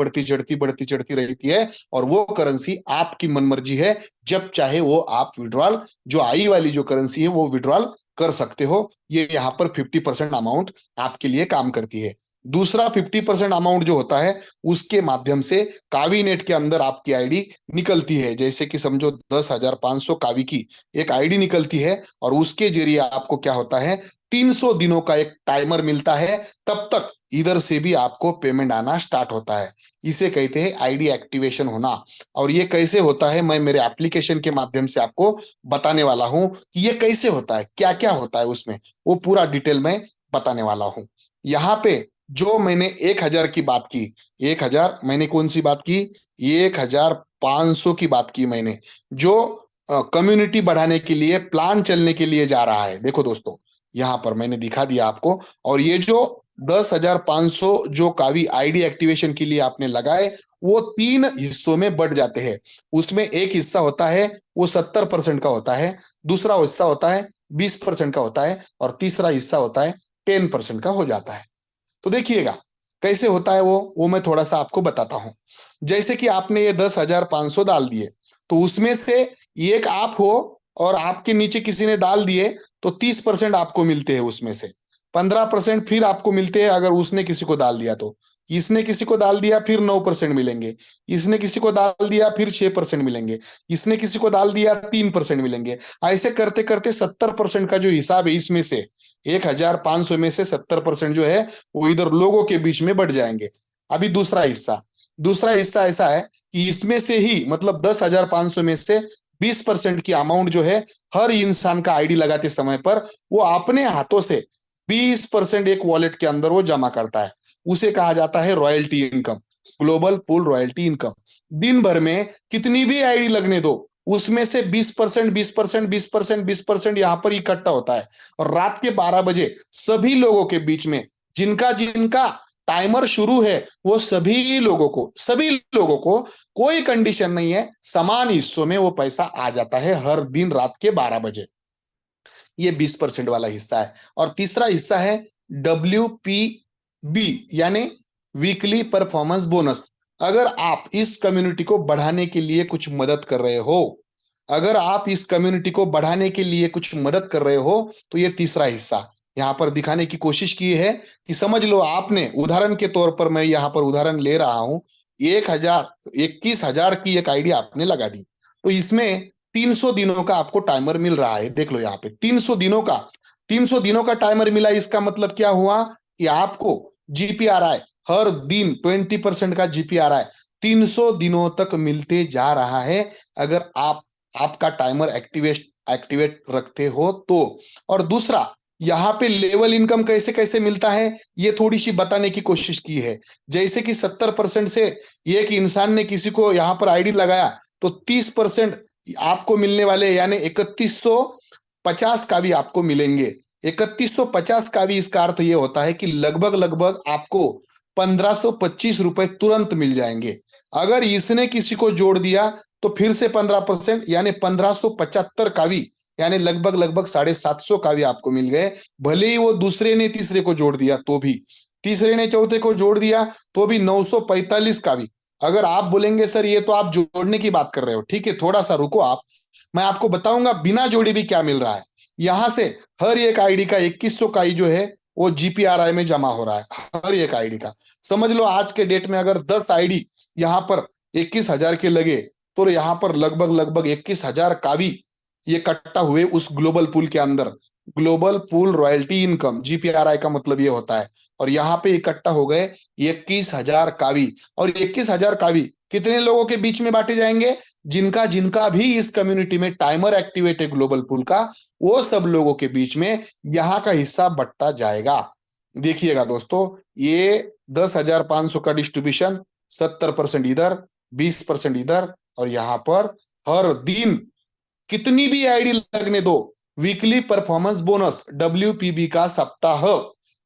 रहती है, और वो करेंसी आपकी मनमर्जी है, जब चाहे वो आप विड्रॉल, जो आई वाली जो करेंसी है, वो विड्रॉल कर सकते हो। ये यहाँ पर 50% अमाउंट आपके लिए काम करती है। दूसरा 50% अमाउंट जो होता है, उसके माध्यम से कावी नेट के अंदर आपकी आईडी निकलती है। जैसे कि समझो 10,500 कावी की एक आईडी निकलती है, और उसके जरिए आपको क्या होता है, 300 दिनों का एक टाइमर मिलता है। तब तक इधर से भी आपको पेमेंट आना स्टार्ट होता है। इसे कहते हैं आईडी एक्टिवेशन होना। और ये कैसे होता है, मैं मेरे एप्लीकेशन के माध्यम से आपको बताने वाला हूं कि ये कैसे होता है, क्या क्या होता है उसमें, वो पूरा डिटेल में बताने वाला हूं। यहाँ पे जो मैंने 1,000 की बात की, 1,000 मैंने कौन सी बात की, 1,500 की बात की मैंने, जो कम्युनिटी बढ़ाने के लिए, प्लान चलने के लिए जा रहा है। देखो दोस्तों, यहाँ पर मैंने दिखा दिया आपको। और ये जो 10,500 जो कावी आईडी एक्टिवेशन के लिए आपने लगाए, वो 3 हिस्सों में बढ़ जाते हैं। उसमें एक हिस्सा होता है, वो 70% का होता है, दूसरा हिस्सा होता है 20% का होता है, और तीसरा हिस्सा होता है 10% का हो जाता है। तो देखिएगा कैसे होता है वो मैं थोड़ा सा आपको बताता हूं। जैसे कि आपने ये 10,500 डाल दिए, तो उसमें से एक आप हो, और आपके नीचे किसी ने डाल दिए, तो 30% आपको मिलते हैं उसमें से। 15% फिर आपको मिलते हैं अगर उसने किसी को डाल दिया तो। इसने किसी को डाल दिया, फिर 9% मिलेंगे। इसने किसी को डाल दिया, फिर 6% मिलेंगे। इसने किसी को डाल दिया, 3% मिलेंगे। ऐसे करते करते 70% का जो हिसाब है, इसमें से 1,500 में से 70% जो है, वो इधर लोगों के बीच में बढ़ जाएंगे। अभी दूसरा हिस्सा ऐसा है कि इसमें से ही, मतलब 10,500 में से 20% की अमाउंट जो है, हर इंसान का आईडी लगाते समय पर वो अपने हाथों से 20% एक वॉलेट के अंदर वो जमा करता है। उसे कहा जाता है royalty income, global pool royalty income. दिन भर में कितनी भी आईडी लगने दो, उसमें से 20%, 20%, 20%, 20% यहां पर इकट्ठा होता है। और रात के 12 बजे सभी लोगों के बीच में, जिनका जिनका टाइमर शुरू है, वो सभी लोगों को कोई कंडीशन नहीं है, समान हिस्सों में वो पैसा आ जाता है हर दिन रात के 12 बजे। ये 20% वाला हिस्सा है। और तीसरा हिस्सा है WPB, यानी वीकली परफॉर्मेंस बोनस। अगर आप इस कम्युनिटी को बढ़ाने के लिए कुछ मदद कर रहे हो, अगर आप इस कम्युनिटी को बढ़ाने के लिए कुछ मदद कर रहे हो तो ये तीसरा हिस्सा यहाँ पर दिखाने की कोशिश की है कि समझ लो आपने, उदाहरण के तौर पर मैं यहाँ पर उदाहरण ले रहा हूं, 21,000 की एक आईडी आपने लगा दी, तो इसमें 300 दिनों का आपको टाइमर मिल रहा है। देख लो यहाँ पे 300 दिनों का टाइमर मिला। इसका मतलब क्या हुआ कि आपको जीपीआरआई हर दिन 20% का जीपीआरआई 300 दिनों तक मिलते जा रहा है, अगर आपका टाइमर एक्टिवेट एक्टिवेट रखते हो तो। और दूसरा, यहाँ पे लेवल इनकम कैसे कैसे मिलता है ये थोड़ी सी बताने की कोशिश की है। जैसे कि 70% से एक इंसान ने किसी को यहाँ पर आईडी लगाया तो 30% आपको मिलने वाले, यानी 3150 का भी आपको मिलेंगे। 3150 का भी इसका अर्थ ये होता है कि लगभग लगभग आपको 1525 रुपए तुरंत मिल जाएंगे। अगर इसने किसी को जोड़ दिया तो फिर से 15%, यानी 1575 का भी, यानी लगभग लगभग 750 का भी आपको मिल गए। भले ही वो दूसरे ने तीसरे को जोड़ दिया तो भी, तीसरे ने चौथे को जोड़ दिया तो भी 945 का भी। अगर आप बोलेंगे सर ये तो आप जोड़ने की बात कर रहे हो, ठीक है थोड़ा सा रुको आप, मैं आपको बताऊंगा बिना जोड़े भी क्या मिल रहा है। यहां से हर एक आईडी का 2100 का ही जो है वो जीपीआरआई में जमा हो रहा है, हर एक आईडी का। समझ लो आज के डेट में अगर 10 आईडी यहाँ पर 21,000 के लगे तो यहाँ पर लगभग लगभग 21,000 का भी ये इकट्ठा हुए उस ग्लोबल पूल के अंदर। ग्लोबल पूल रॉयल्टी इनकम जीपीआरआई का मतलब ये होता है। और यहाँ पे इकट्ठा हो गए 21,000 कावी। और 21,000 कावी कितने लोगों के बीच में बांटे जाएंगे? जिनका जिनका भी इस कम्युनिटी में टाइमर एक्टिवेट है ग्लोबल पूल का, वो सब लोगों के बीच में यहाँ का हिस्सा बंटता जाएगा। देखिएगा दोस्तों, ये 10,500 का डिस्ट्रीब्यूशन, 70% इधर, 20% इधर, और यहाँ पर हर दिन कितनी भी आईडी लगने दो, वीकली परफॉर्मेंस बोनस WPB का सप्ताह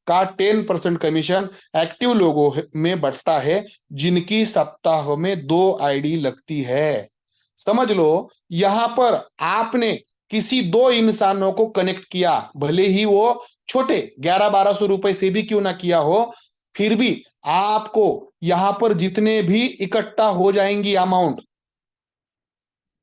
का 10% कमीशन एक्टिव लोगों में बढ़ता है जिनकी सप्ताह में 2 आईडी लगती है। समझ लो यहां पर आपने किसी 2 इंसानों को कनेक्ट किया, भले ही वो छोटे 1100-1200 रुपए से भी क्यों ना किया हो, फिर भी आपको यहां पर जितने भी इकट्ठा हो जाएंगी अमाउंट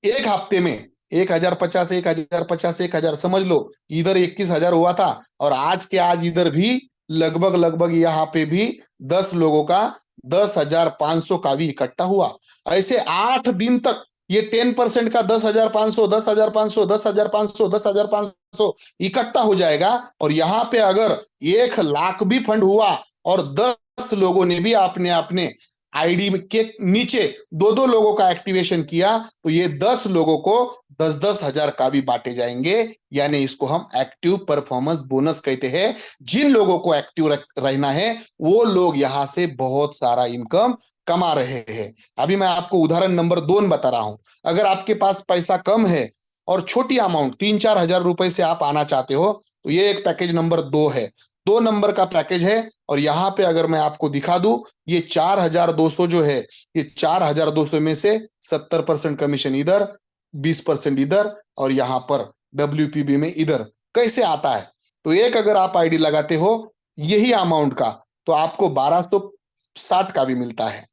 एक हफ्ते में, 1,050, 1,050, 1,000, समझ लो इधर 21,000 हुआ था, और आज के आज इधर भी लगभग लगभग यहाँ पे भी 10 लोगों का 10,500 का भी इकट्ठा हुआ। ऐसे 8 दिन तक ये 10% का 10,500, 10,500, 10,500, 10,500 इकट्ठा हो जाएगा। और यहाँ पे अगर 1 लाख भी फंड हुआ और 10 लोगों ने भी अपने अपने आईडी के नीचे 2-2 लोगों का एक्टिवेशन किया तो ये 10 लोगों को 10-10 हजार का भी बांटे जाएंगे। यानी इसको हम एक्टिव परफॉर्मेंस बोनस कहते हैं। जिन लोगों को एक्टिव रहना है वो लोग यहां से बहुत सारा इनकम कमा रहे हैं। अभी मैं आपको उदाहरण नंबर 2 बता रहा हूं। अगर आपके पास पैसा कम है और छोटी अमाउंट 3-4 हजार रुपए से आप आना चाहते हो तो ये एक पैकेज नंबर 2 है, 2 नंबर का पैकेज है। और यहाँ पे अगर मैं आपको दिखा दूं, ये 4,200 जो है, ये 4,200 में से 70% कमीशन इधर, 20% इधर, और यहाँ पर WPB में इधर कैसे आता है। तो एक अगर आप आईडी लगाते हो यही अमाउंट का तो आपको 1,260 का भी मिलता है।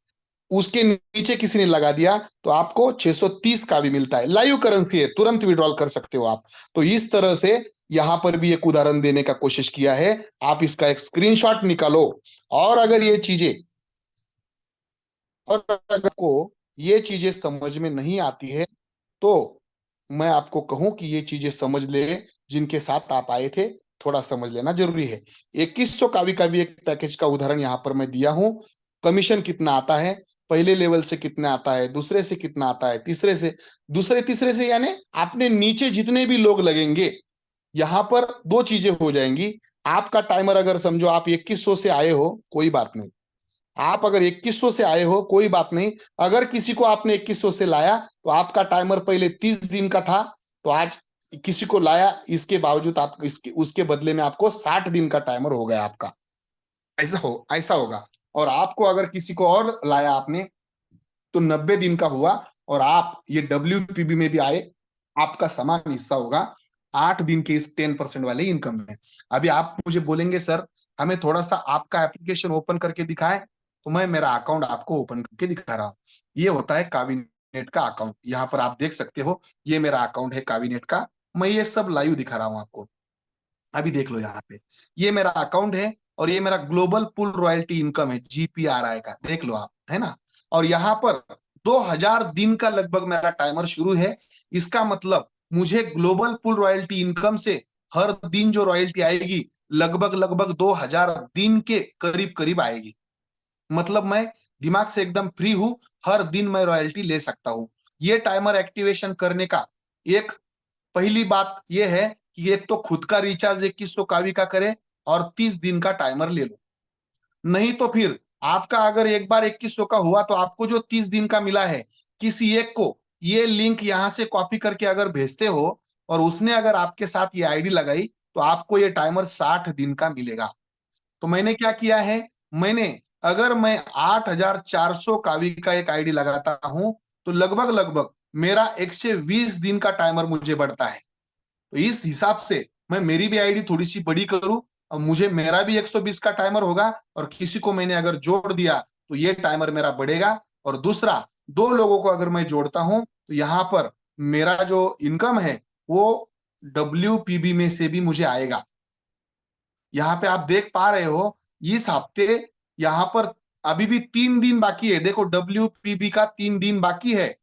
उसके नीचे किसी ने लगा दिया तो आपको 630 का भी मिलता है। लाइव करेंसी है, तुरंत विड्रॉल कर सकते हो आप। तो इस तरह से यहां पर भी एक उदाहरण देने का कोशिश किया है। आप इसका एक स्क्रीनशॉट निकालो। और अगर ये चीजें और अगर को ये चीजें समझ में नहीं आती है तो मैं आपको कहूं कि ये चीजें समझ ले, जिनके साथ आप आए थे थोड़ा समझ लेना जरूरी है। 2100 का भी एक पैकेज का उदाहरण यहां पर मैं दिया हूं। कमीशन कितना आता है, पहले लेवल से कितना आता है, दूसरे से कितना आता है, तीसरे से यानी आपने नीचे जितने भी लोग लगेंगे यहां पर 2 चीजें हो जाएंगी। आपका टाइमर अगर समझो आप 2100 से आए हो कोई बात नहीं, आप अगर 2100 से आए हो कोई बात नहीं, अगर किसी को आपने 2100 से लाया तो आपका टाइमर पहले 30 दिन का था तो आज किसी को लाया, इसके बावजूद आप इसके उसके बदले में आपको 60 दिन का टाइमर हो गया आपका। ऐसा होगा। और आपको अगर किसी को और लाया आपने तो 90 दिन का हुआ और आप ये WPB में भी आए, आपका समान हिस्सा होगा 8 दिन के इस 10% वाले इनकम में। अभी आप मुझे बोलेंगे सर हमें थोड़ा सा आपका एप्लीकेशन ओपन करके दिखाएं, तो मैं मेरा अकाउंट आपको ओपन करके दिखा रहा हूँ। ये होता है काविन कावीनेट का अकाउंट, यहाँ पर आप देख सकते हो, ये मेरा अकाउंट है कावीनेट का। मैं ये सब लाइव दिखा रहा हूँ आपको, अभी देख लो यहाँ पे, ये मेरा अकाउंट है और ये मेरा ग्लोबल पुल रॉयल्टी इनकम है GPRI का, देख लो आप, है ना। और यहाँ पर 2000 दिन का लगभग मेरा टाइमर शुरू है। इसका मतलब मुझे ग्लोबल पुल रॉयल्टी इनकम से हर दिन जो रॉयल्टी आएगी लगभग लगभग 2000 दिन के करीब करीब आएगी। मतलब मैं दिमाग से एकदम फ्री हूं, हर दिन मैं रॉयल्टी ले सकता हूं। ये टाइमर एक्टिवेशन करने का एक पहली बात यह है कि एक तो खुद का रिचार्ज 2100 कावी का करे और 30 दिन का टाइमर ले लो। नहीं तो फिर आपका अगर एक बार 2100 का हुआ तो आपको जो 30 दिन का मिला है, किसी एक को ये लिंक यहां से कॉपी करके अगर भेजते हो और उसने अगर आपके साथ ये आईडी लगाई तो आपको ये टाइमर 60 दिन का मिलेगा। तो मैंने क्या किया है, मैंने अगर मैं 8400 कावी का एक आईडी लगाता हूं तो लगभग लगभग मेरा 120 दिन का टाइमर मुझे बढ़ता है। तो इस हिसाब से मैं मेरी भी आईडी थोड़ी सी बड़ी करूं और मुझे मेरा भी 120 का टाइमर होगा, और किसी को मैंने अगर जोड़ दिया तो ये टाइमर मेरा बढ़ेगा। और दूसरा, 2 लोगों को अगर मैं जोड़ता हूं तो यहाँ पर मेरा जो इनकम है वो WPB में से भी मुझे आएगा। यहाँ पे आप देख पा रहे हो, इस हफ्ते यहाँ पर अभी भी 3 दिन बाकी है, देखो WPB का 3 दिन बाकी है,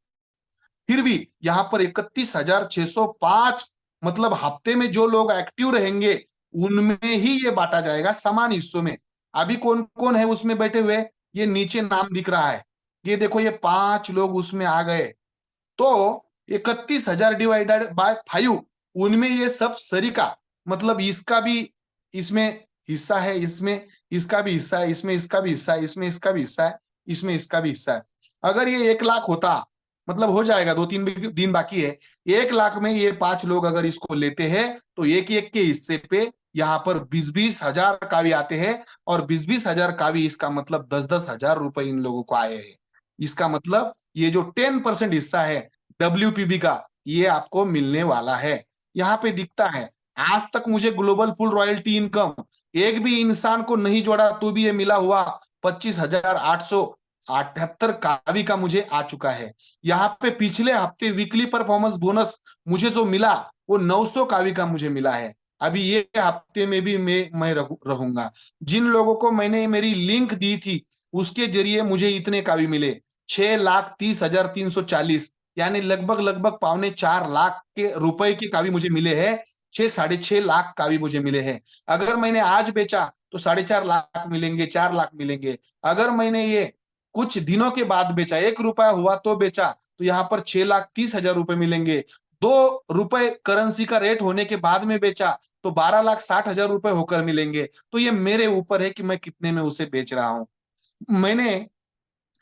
फिर भी यहाँ पर 31,605, मतलब हफ्ते में जो लोग एक्टिव रहेंगे उनमें ही ये बांटा जाएगा समान हिस्सों में। अभी कौन कौन है उसमें बैठे हुए, ये नीचे नाम दिख रहा है, ये देखो, ये 5 लोग उसमें आ गए। तो 31,000 डिवाइडेड बाय 5, उनमें ये सब सरीका, मतलब इसका भी इसमें हिस्सा है, इसमें इसका भी हिस्सा है, इसमें इसका भी हिस्सा है, इसमें इसका भी हिस्सा है, इसमें इसका भी हिस्सा है। अगर ये 1 लाख होता, मतलब हो जाएगा, 2-3 दिन बाकी है, 1 लाख में ये 5 लोग अगर इसको लेते हैं तो एक एक के हिस्से पे यहाँ पर 20-20 हजार कावी आते हैं। और 20-20 हजार कावी, इसका मतलब 10-10 हजार रुपए इन लोगों को आए हैं। इसका मतलब ये जो 10% हिस्सा है WPB का, ये आपको मिलने वाला है। यहाँ पे दिखता है, आज तक मुझे ग्लोबल पुल रॉयल्टी इनकम एक भी इंसान को नहीं जोड़ा तो भी ये मिला हुआ 25,878 कावी का मुझे आ चुका है। यहाँ पे पिछले हफ्ते वीकली परफॉर्मेंस बोनस मुझे जो मिला वो 900 कावी का मुझे मिला है। अभी ये हफ्ते में भी मैं रहूंगा। जिन लोगों को मैंने मेरी लिंक दी थी उसके जरिए मुझे इतने कावी मिले, 6,30,340, यानी लगभग लगभग 3.25 लाख के रुपए के कावी मुझे मिले हैं। 6-6.5 लाख कावी मुझे मिले हैं। अगर मैंने आज बेचा तो 4.5 लाख मिलेंगे, 4 लाख मिलेंगे। अगर मैंने ये कुछ दिनों के बाद बेचा, 1 रुपया हुआ तो बेचा, तो यहाँ पर 6,30,000 रुपए मिलेंगे। 2 रुपए करेंसी का रेट होने के बाद में बेचा तो 12,60,000 रुपए होकर मिलेंगे। तो ये मेरे ऊपर है कि मैं कितने में उसे बेच रहा हूं। मैंने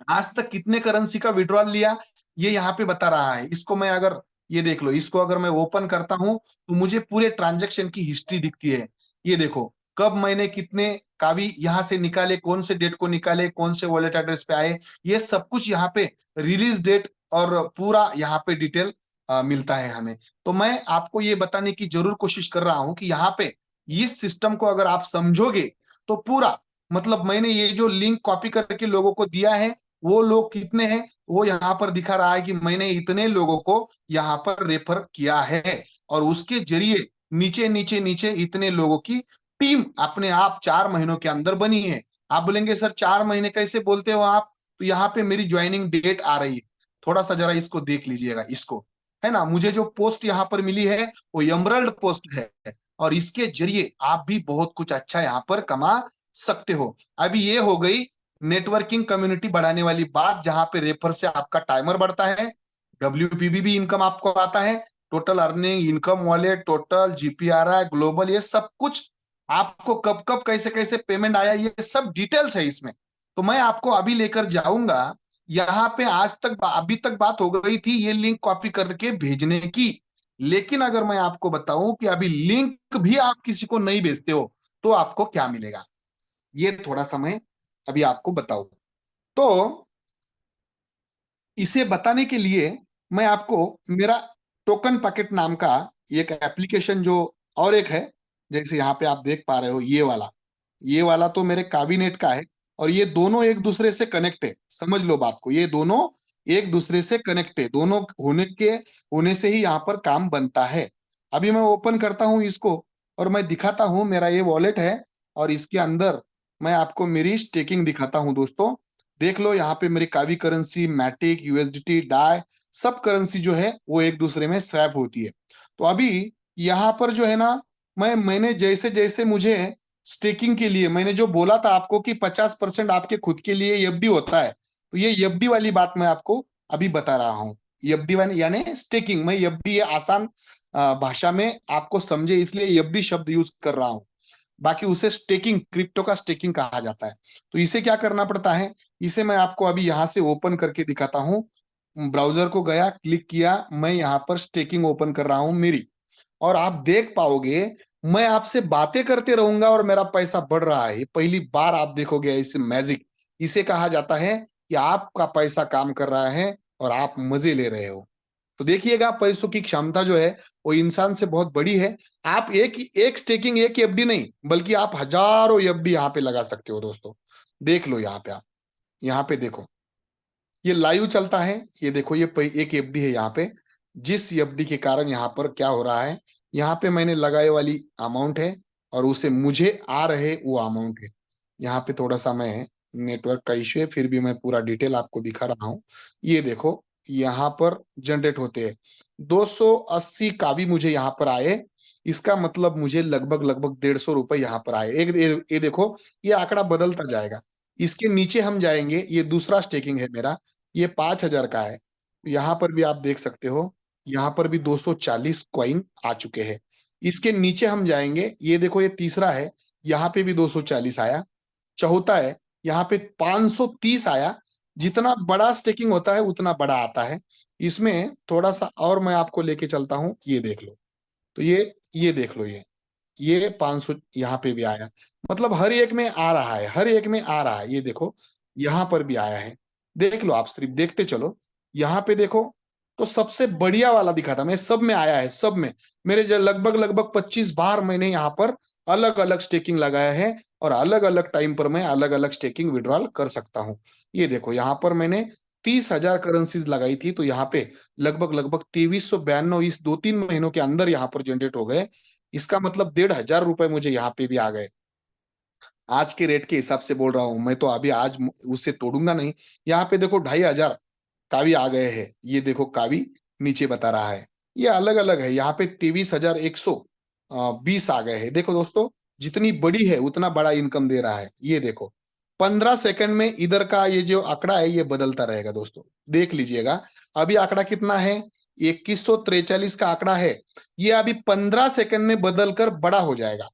आज तक कितने करेंसी का विड्रॉल लिया ये यहाँ पे बता रहा है। इसको मैं अगर, ये देख लो, इसको अगर मैं ओपन करता हूं तो मुझे पूरे ट्रांजैक्शन की हिस्ट्री दिखती है। ये देखो, कब मैंने कितने कावी यहां से निकाले, कौन से डेट को निकाले, कौन से वॉलेट एड्रेस पे आए, ये सब कुछ यहाँ पे रिलीज डेट और पूरा यहाँ पे डिटेल मिलता है हमें। तो मैं आपको ये बताने की जरूर कोशिश कर रहा हूं कि यहाँ पे इस सिस्टम को अगर आप समझोगे तो पूरा, मतलब मैंने ये जो लिंक कॉपी करके लोगों को दिया है, वो लोग कितने हैं वो यहाँ पर दिखा रहा है कि मैंने इतने लोगों को यहाँ पर रेफर किया है। और उसके जरिए नीचे नीचे नीचे इतने लोगों की टीम अपने आप 4 महीनों के अंदर बनी है। आप बोलेंगे सर 4 महीने कैसे बोलते हो आप, तो यहाँ पे मेरी ज्वाइनिंग डेट आ रही है, थोड़ा सा जरा इसको देख लीजिएगा, इसको, है ना। मुझे जो पोस्ट यहाँ पर मिली है वो एमरल्ड पोस्ट है, और इसके जरिए आप भी बहुत कुछ अच्छा यहाँ पर कमा सकते हो। अभी ये हो गई नेटवर्किंग कम्युनिटी बढ़ाने वाली बात, जहां पे रेफर से आपका टाइमर बढ़ता है, WPB भी इनकम आपको आता है, total earning, income wallet, total GPRI, global, ये सब कुछ आपको कब कब कैसे कैसे पेमेंट आया, ये सब डिटेल्स है इसमें। तो मैं आपको अभी लेकर जाऊंगा यहाँ पे। आज तक अभी तक बात हो गई थी ये लिंक कॉपी करके भेजने की, लेकिन अगर मैं आपको बताऊं कि अभी लिंक भी आप किसी को नहीं भेजते हो तो आपको क्या मिलेगा, ये थोड़ा समय अभी आपको बताऊं। तो इसे बताने के लिए मैं आपको मेरा टोकन पैकेट नाम का एक एप्लीकेशन जो, और एक है, जैसे यहाँ पे आप देख पा रहे हो, ये वाला तो मेरे काबिनेट का है, और ये दोनों एक दूसरे से कनेक्ट है, समझ लो बात को, ये दोनों एक दूसरे से कनेक्ट है, दोनों होने से ही यहाँ पर काम बनता है। अभी मैं ओपन करता हूँ इसको और मैं दिखाता हूँ, मेरा ये वॉलेट है और इसके अंदर मैं आपको मेरी स्टेकिंग दिखाता हूँ दोस्तों। देख लो यहाँ पे मेरी कावी करेंसी, मैटिक, यूएसडीटी, डाई, सब करेंसी जो है वो एक दूसरे में स्वैप होती है। तो अभी यहाँ पर जो है ना, मैंने जैसे जैसे मुझे स्टेकिंग के लिए मैंने जो बोला था आपको कि 50% आपके खुद के लिए एफडी होता है, तो ये एफडी वाली बात मैं आपको अभी बता रहा हूँ। एफडी वाली यानी स्टेकिंग, मैं एफडी ये आसान भाषा में आपको समझे इसलिए एफडी शब्द यूज कर रहा हूँ। बाकी उसे स्टेकिंग, क्रिप्टो का स्टेकिंग कहा जाता है। तो इसे क्या करना पड़ता है, इसे मैं आपको अभी यहां से ओपन करके दिखाता हूँ। ब्राउजर को गया, क्लिक किया, मैं यहाँ पर स्टेकिंग ओपन कर रहा हूँ मेरी, और आप देख पाओगे मैं आपसे बातें करते रहूंगा और मेरा पैसा बढ़ रहा है। ये पहली बार आप देखोगे इसे मैजिक। इसे कहा जाता है कि आपका पैसा काम कर रहा है और आप मजे ले रहे हो। तो देखिएगा पैसों की क्षमता जो है वो इंसान से बहुत बड़ी है। आप एक एक स्टेकिंग, एक एफडी नहीं बल्कि आप हजारों एफडी यहाँ पे लगा सकते हो दोस्तों। देख लो यहाँ पे, आप यहाँ पे देखो, ये लाइव चलता है। ये देखो ये एक एफडी है यहाँ पे। जिस एफडी के कारण यहाँ पर क्या हो रहा है, यहाँ पे मैंने लगाए वाली अमाउंट है और उसे मुझे आ रहे वो अमाउंट है। यहाँ पे थोड़ा सा मैं नेटवर्क का इश्यू है, फिर भी मैं पूरा डिटेल आपको दिखा रहा हूँ। ये देखो यहाँ पर जनरेट होते हैं 280 का भी मुझे यहाँ पर आए। इसका मतलब मुझे लगभग लगभग 150 रुपए यहाँ पर आए। एक ये देखो, ये आंकड़ा बदलता जाएगा। इसके नीचे हम जाएंगे, ये दूसरा स्टेकिंग है मेरा, ये 5,000 का है। यहाँ पर भी आप देख सकते हो, यहाँ पर भी 240 कॉइन आ चुके हैं। इसके नीचे हम जाएंगे, ये देखो ये तीसरा है, यहाँ पे भी 240 आया। चौथा है, यहाँ पे 530 आया। जितना बड़ा स्टेकिंग होता है उतना बड़ा आता है। इसमें थोड़ा सा और मैं आपको लेके चलता हूँ, ये देख लो। तो ये देख लो, ये 500 यहाँ पे भी आया। मतलब हर एक में आ रहा है, हर एक में आ रहा है। ये देखो यहाँ पर भी आया है। देख लो, आप सिर्फ देखते चलो। यहाँ पे देखो, तो सबसे बढ़िया वाला दिखा था मैं, सब में आया है, सब में। मेरे जो लगभग लगभग 25 बार मैंने यहाँ पर अलग अलग स्टेकिंग लगाया है और अलग अलग टाइम पर मैं अलग अलग स्टेकिंग विड्रॉल कर सकता हूँ। ये देखो यहाँ पर मैंने 30,000 करेंसीज लगाई थी, तो यहाँ पे लगभग लगभग 2392 इस 2-3 महीनों के अंदर यहाँ पर जनरेट हो गए। इसका मतलब 1,500 रुपए मुझे यहाँ पे भी आ गए। आज के रेट के हिसाब से बोल रहा हूं मैं, तो अभी आज उसे तोड़ूंगा नहीं। यहाँ पे देखो 2,500 कावी आ गए हैं। ये देखो कावी नीचे बता रहा है, ये अलग अलग है। यहाँ पे 23,120 आ गए हैं। देखो दोस्तों, जितनी बड़ी है उतना बड़ा इनकम दे रहा है। ये देखो 15 सेकंड में इधर का ये जो आंकड़ा है ये बदलता रहेगा दोस्तों, देख लीजिएगा। अभी आंकड़ा कितना है, 2143 का आंकड़ा है। ये अभी 15 सेकंड में बदल कर बड़ा हो जाएगा।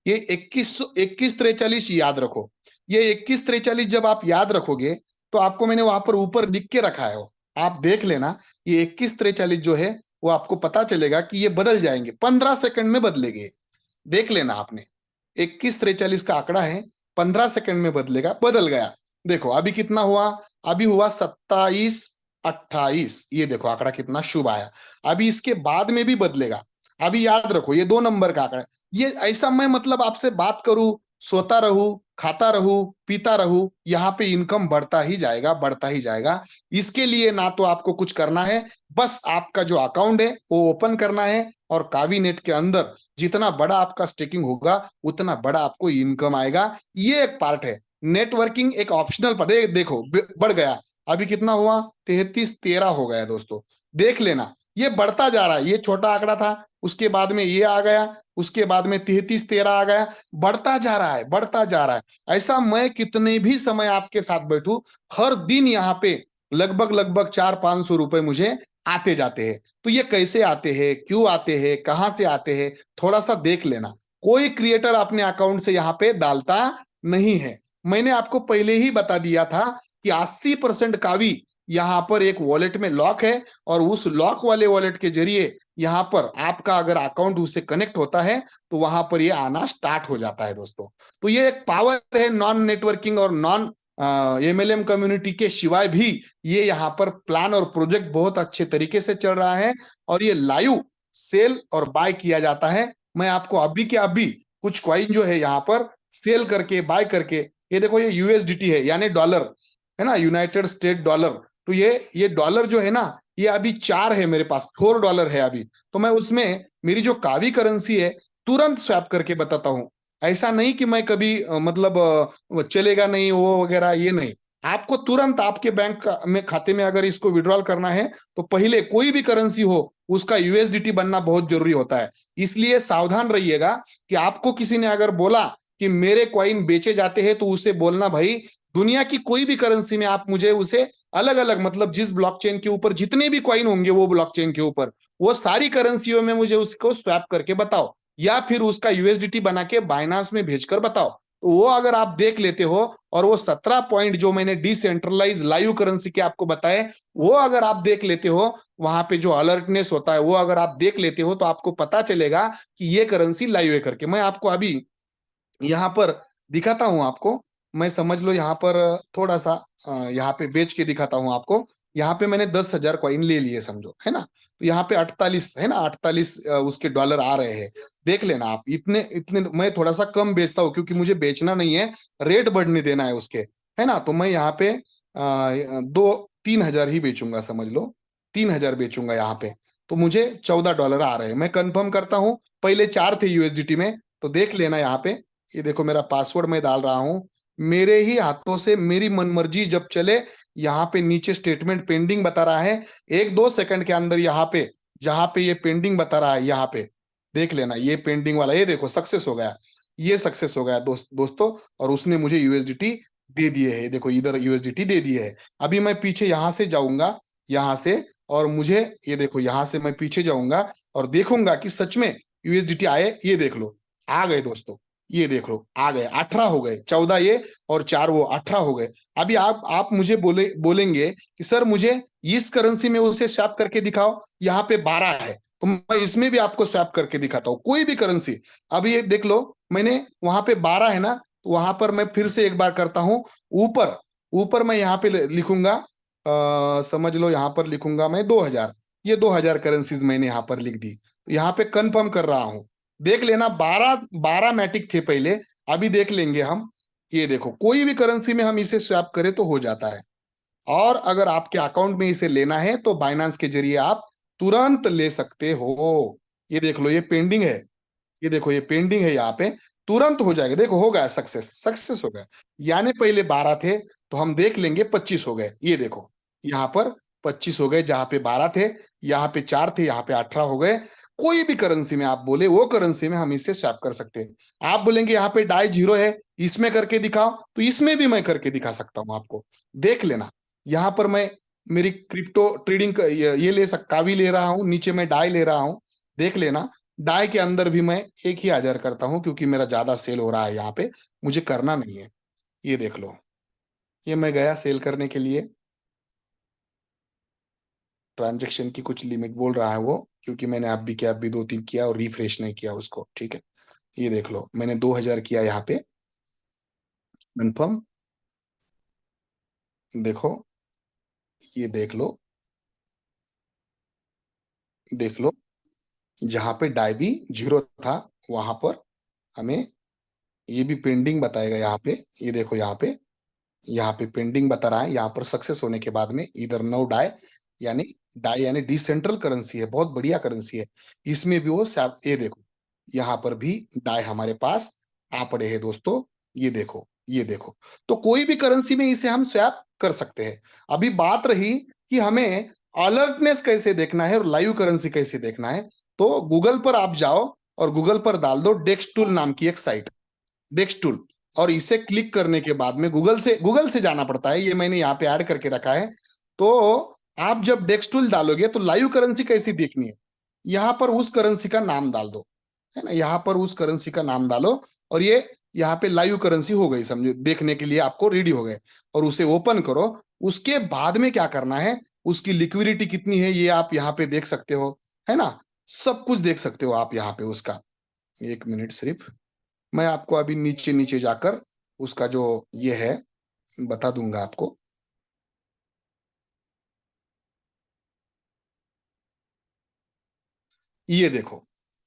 ये 2143 याद रखो। ये 2143 जब आप याद रखोगे तो आपको मैंने वहां पर ऊपर लिख के रखा है, आप देख लेना। ये 2143 जो है वो आपको पता चलेगा कि ये बदल जाएंगे, 15 सेकंड में बदलेंगे। देख लेना आपने, 2143 का आंकड़ा है, 15 सेकंड में बदलेगा, बदल गया। देखो अभी कितना हुआ, अभी हुआ 27-28। ये देखो आंकड़ा कितना शुभ आया। अभी इसके बाद में भी बदलेगा। अभी याद रखो ये 2 नंबर का आंकड़ा। ये ऐसा मैं मतलब आपसे बात करूं, सोता रहूं, खाता रहूं, पीता रहूं, यहाँ पे इनकम बढ़ता ही जाएगा, बढ़ता ही जाएगा। इसके लिए ना तो आपको कुछ करना है, बस आपका जो अकाउंट है वो ओपन करना है और कावी नेट के अंदर जितना बड़ा आपका स्टेकिंग होगा उतना बड़ा आपको इनकम आएगा। ये एक पार्ट है। नेटवर्किंग एक ऑप्शनल पार्ट है। देखो बढ़ गया, अभी कितना हुआ, 33-13 हो गया दोस्तों। देख लेना, ये बढ़ता जा रहा है। ये छोटा आंकड़ा था, उसके बाद में ये आ गया, उसके बाद में 33-13 आ गया, बढ़ता जा रहा है, बढ़ता जा रहा है। ऐसा मैं कितने भी समय आपके साथ बैठू, हर दिन यहाँ पे लगभग लगभग 400-500 रुपए मुझे आते जाते हैं। तो ये कैसे आते हैं, क्यों आते हैं, कहां से आते हैं, थोड़ा सा देख लेना। कोई क्रिएटर अपने अकाउंट से यहाँ पे डालता नहीं है। मैंने आपको पहले ही बता दिया था कि 80% कावी यहाँ पर एक वॉलेट में लॉक है और उस लॉक वाले वॉलेट के जरिए यहाँ पर आपका अगर अकाउंट उससे कनेक्ट होता है तो वहां पर ये आना स्टार्ट हो जाता है दोस्तों। तो ये एक पावर है नॉन नेटवर्किंग और नॉन एमएलएम कम्युनिटी के सिवाय भी। ये यहाँ पर प्लान और प्रोजेक्ट बहुत अच्छे तरीके से चल रहा है और ये लाइव सेल और बाय किया जाता है। मैं आपको अभी के अभी कुछ कॉइन जो है यहाँ पर सेल करके बाय करके, ये देखो ये यूएसडीटी है यानी डॉलर है ना, यूनाइटेड स्टेट डॉलर। तो ये डॉलर जो है ना, ये अभी 4 है मेरे पास, $4 है अभी। तो मैं उसमें मेरी जो कावी करेंसी है तुरंत स्वैप करके बताता हूँ। ऐसा नहीं कि मैं कभी मतलब वो चलेगा नहीं वो वगैरह, ये नहीं। आपको तुरंत आपके में खाते में अगर इसको विड्रॉल करना है तो पहले कोई भी करेंसी हो उसका यूएसडीटी बनना बहुत जरूरी होता है। इसलिए सावधान रहिएगा कि आपको किसी ने अगर बोला कि मेरे कॉइन बेचे जाते हैं तो उसे बोलना भाई दुनिया की कोई भी करेंसी में आप मुझे उसे अलग अलग, मतलब जिस ब्लॉकचेन के ऊपर जितने भी कॉइन होंगे वो ब्लॉकचेन के ऊपर वो सारी करेंसियों में मुझे उसको स्वैप करके बताओ, या फिर उसका यूएसडीटी बना के बाइनांस में भेजकर बताओ। तो वो अगर आप देख लेते हो और वो 17 पॉइंट जो मैंने डिसेंट्रलाइज लाइव करेंसी के आपको बताए वो अगर आप देख लेते हो, वहां पे जो अलर्टनेस होता है वो अगर आप देख लेते हो तो आपको पता चलेगा कि ये करेंसी लाइव है करके। मैं आपको अभी यहाँ पर दिखाता हूं आपको। मैं समझ लो यहाँ पर थोड़ा सा यहाँ पे बेच के दिखाता हूँ आपको। यहाँ पे मैंने 10,000 कॉइन ले लिए समझो, है ना। तो यहाँ पे 48 है ना, 48 उसके डॉलर आ रहे हैं। देख लेना आप, इतने इतने मैं थोड़ा सा कम बेचता हूँ क्योंकि मुझे बेचना नहीं है, रेट बढ़ने देना है उसके, है ना। तो मैं यहाँ पे 2-3 हजार ही बेचूंगा समझ लो, 3,000 बेचूंगा यहाँ पे। तो मुझे $14 आ रहे हैं। मैं कंफर्म करता हूँ, पहले 4 थे यूएसडीटी में, तो देख लेना यहाँ पे। ये देखो मेरा पासवर्ड मैं डाल रहा हूं, मेरे ही हाथों से मेरी मनमर्जी जब चले। यहाँ पे नीचे स्टेटमेंट पेंडिंग बता रहा है, 1-2 सेकंड के अंदर यहाँ पे जहां पे ये पेंडिंग बता रहा है यहाँ पे देख लेना, ये पेंडिंग वाला ये देखो सक्सेस हो गया। ये सक्सेस हो गया दोस्तों, और उसने मुझे यूएसडीटी दे दिए है, देखो इधर यूएसडीटी दे दिए है। अभी मैं पीछे यहां से जाऊंगा, यहाँ से, और मुझे ये देखो यहाँ से मैं पीछे जाऊंगा और देखूंगा कि सच में यूएसडीटी आए। ये देख लो आ गए दोस्तों, ये देख लो आ गए, 18 हो गए, 14 ये और 4 वो, 18 हो गए। अभी आप मुझे बोलेंगे कि सर मुझे इस करेंसी में उसे स्वैप करके दिखाओ, यहाँ पे 12 है तो मैं इसमें भी आपको स्वैप करके दिखाता हूँ कोई भी करेंसी। अभी ये देख लो, मैंने वहां पे 12 है ना, तो वहां पर मैं फिर से एक बार करता हूँ। ऊपर ऊपर मैं यहाँ पे लिखूंगा, समझ लो यहाँ पर लिखूंगा मैं 2,000। ये 2,000 करेंसीज मैंने यहाँ पर लिख दी, तो यहाँ पे कंफर्म कर रहा हूँ। देख लेना 12 मैटिक थे पहले, अभी देख लेंगे हम। ये देखो कोई भी करेंसी में हम इसे स्वैप करें तो हो जाता है। और अगर आपके अकाउंट में इसे लेना है तो बाइनांस के जरिए आप तुरंत ले सकते हो। ये देख लो ये पेंडिंग है, ये देखो ये पेंडिंग है यहाँ पे, तुरंत हो जाएगा। देखो हो गया, सक्सेस सक्सेस हो गया। यानी पहले 12 थे तो हम देख लेंगे 25 हो गए। ये देखो यहाँ पर 25 हो गए, जहां पे 12 थे, यहाँ पे 4 थे, यहाँ पे 18 हो गए। कोई भी करेंसी में आप बोले वो करेंसी में हम इसे स्वैप कर सकते हैं। आप बोलेंगे यहाँ पे डाई 0 है, इसमें करके दिखाओ, तो इसमें भी मैं करके दिखा सकता हूँ आपको। देख लेना यहाँ पर मैं मेरी क्रिप्टो ट्रेडिंग ये ले सकता भी ले रहा हूँ, नीचे मैं डाई ले रहा हूँ। देख लेना डाई के अंदर भी मैं 1,000 करता हूं क्योंकि मेरा ज्यादा सेल हो रहा है यहाँ पे, मुझे करना नहीं है। ये देख लो, ये मैं गया सेल करने के लिए, ट्रांजैक्शन की कुछ लिमिट बोल रहा है वो, क्योंकि मैंने अब भी किया, अब भी 2-3 किया और रिफ्रेश नहीं किया उसको, ठीक है। ये देख लो मैंने 2,000 किया यहाँ पे कंफर्म। देखो ये देख लो, देख लो जहां पे डाई भी 0 था वहां पर हमें ये भी पेंडिंग बताएगा यहाँ पे। ये देखो यहाँ पे पेंडिंग बता रहा है, यहाँ पर सक्सेस होने के बाद में इधर नो डाई, यानी डाई यानी डिसेंट्रल करेंसी है, बहुत बढ़िया करेंसी है। इसमें भी वो ये देखो यहाँ पर भी डाई हमारे पास आ पड़े हैं दोस्तों। ये देखो ये देखो, तो कोई भी करेंसी में इसे हम स्वैप कर सकते हैं। अभी बात रही कि हमें अलर्टनेस कैसे देखना है और लाइव करेंसी कैसे देखना है, तो गूगल पर आप जाओ और गूगल पर डाल दो डेक्सटूल नाम की एक साइट, डेक्सटूल। और इसे क्लिक करने के बाद में गूगल से जाना पड़ता है, ये मैंने यहाँ पे ऐड करके रखा है। तो आप जब डेक्सटूल डालोगे तो लाइव करेंसी कैसी देखनी है, यहाँ पर उस करेंसी का नाम डाल दो, है ना, यहाँ पर उस करेंसी का नाम डालो। और ये यहाँ पे लाइव करेंसी हो गई समझो, देखने के लिए आपको रेडी हो गए। और उसे ओपन करो, उसके बाद में क्या करना है, उसकी लिक्विडिटी कितनी है ये आप यहाँ पे देख सकते हो, है ना, सब कुछ देख सकते हो आप यहाँ पे उसका। 1 मिनट सिर्फ, मैं आपको अभी नीचे नीचे जाकर उसका जो ये है बता दूंगा आपको। ये देखो,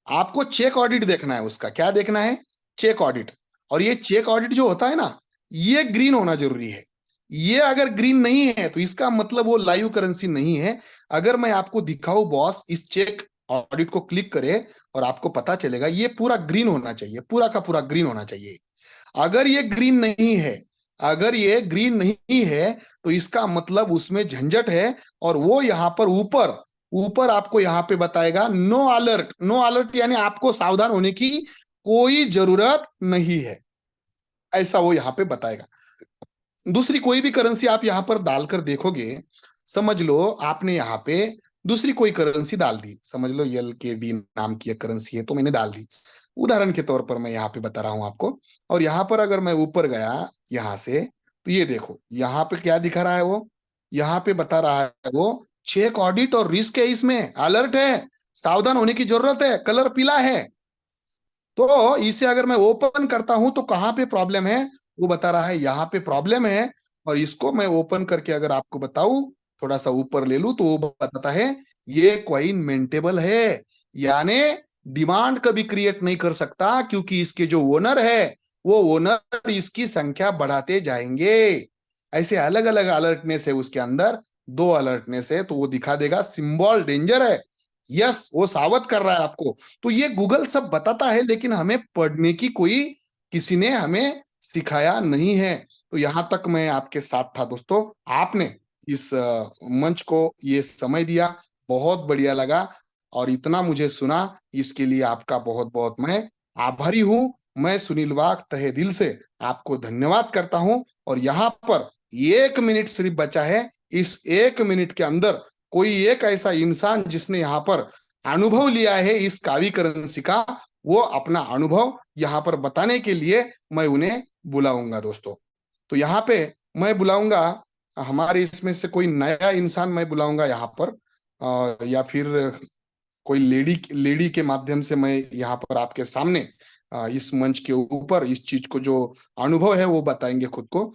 आपको चेक ऑडिट देखना है, उसका क्या देखना है, चेक ऑडिट। और ये चेक ऑडिट जो होता है ना, ये ग्रीन होना जरूरी है। ये अगर ग्रीन नहीं है तो इसका मतलब वो लाइव करेंसी नहीं है। अगर मैं आपको दिखाऊं बॉस, इस चेक ऑडिट को क्लिक करें और आपको पता चलेगा ये पूरा ग्रीन होना चाहिए, पूरा का पूरा ग्रीन होना चाहिए। अगर ये ग्रीन नहीं है, अगर ये ग्रीन नहीं है तो इसका मतलब उसमें झंझट है। और वो यहाँ पर ऊपर ऊपर आपको यहाँ पे बताएगा नो अलर्ट। नो अलर्ट यानी आपको सावधान होने की कोई जरूरत नहीं है, ऐसा वो यहाँ पे बताएगा। दूसरी कोई भी करेंसी आप यहाँ पर डालकर देखोगे, समझ लो आपने यहाँ पे दूसरी कोई करेंसी डाल दी, समझ लो LKD नाम की एक करेंसी है तो मैंने डाल दी, उदाहरण के तौर पर मैं यहाँ पे बता रहा हूं आपको। और यहाँ पर अगर मैं ऊपर गया यहाँ से, तो ये देखो यहाँ पे क्या दिखा रहा है, वो यहाँ पे बता रहा है वो चेक ऑडिट और रिस्क है, इसमें अलर्ट है, सावधान होने की जरूरत है, कलर पीला है। तो इसे अगर मैं ओपन करता हूं तो कहाँ पे प्रॉब्लम है, वो बता रहा है यहाँ पे प्रॉब्लम है। और इसको मैं ओपन करके अगर आपको बताऊं, थोड़ा सा ऊपर ले लूं, तो वो बताता है ये कॉइन मेंटेबल है, यानी डिमांड कभी क्रिएट नहीं कर सकता, क्योंकि इसके जो ओनर है वो ओनर इसकी संख्या बढ़ाते जाएंगे। ऐसे अलग अलग अलर्टनेस है उसके अंदर, दो अलर्टनेस है, तो वो दिखा देगा सिंबल डेंजर है, यस वो सावध कर रहा है आपको। तो ये गूगल सब बताता है, लेकिन हमें पढ़ने की कोई किसी ने हमें सिखाया नहीं है। तो यहां तक मैं आपके साथ था दोस्तों, आपने इस मंच को ये समय दिया, बहुत बढ़िया लगा। और इतना मुझे सुना, इसके लिए आपका बहुत बहुत मैं आभारी हूं। मैं सुनील वाघ तहे दिल से आपको धन्यवाद करता हूं। और यहाँ पर 1 मिनट सिर्फ बचा है, इस 1 मिनट के अंदर कोई एक ऐसा इंसान जिसने यहाँ पर अनुभव लिया है इस कावी करेंसी का, वो अपना अनुभव यहाँ पर बताने के लिए मैं उन्हें बुलाऊंगा दोस्तों। तो यहाँ पे मैं बुलाऊंगा हमारे इसमें से कोई नया इंसान मैं बुलाऊंगा यहाँ पर, या फिर कोई लेडी लेडी के माध्यम से मैं यहाँ पर आपके सामने इस मंच के ऊपर इस चीज को जो अनुभव है वो बताएंगे खुद को।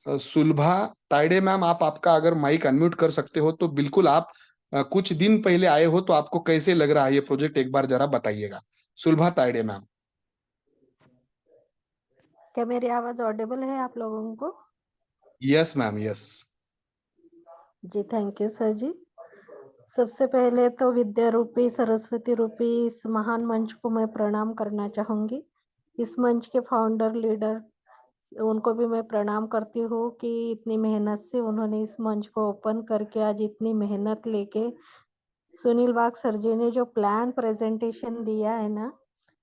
सुलभा तायडे मैम, आप आपका अगर माइक अनम्यूट कर सकते हो तो बिल्कुल आप कुछ दिन पहले आए हो, तो आपको कैसे लग रहा है ये प्रोजेक्ट, एक बार जरा बताइएगा। सुलभा तायडे मैम। क्या मेरी आवाज ऑडिबल है आप लोगों को? Yes ma'am, yes. जी थैंक यू सर जी। सबसे पहले तो विद्या रूपी सरस्वती रूपी इस महान मंच को मैं प्रणाम करना चाहूंगी। इस मंच के फाउंडर लीडर उनको भी मैं प्रणाम करती हूँ कि इतनी मेहनत से उन्होंने इस मंच को ओपन करके आज इतनी मेहनत लेके सुनील वाघ सर जी ने जो प्लान प्रेजेंटेशन दिया है ना,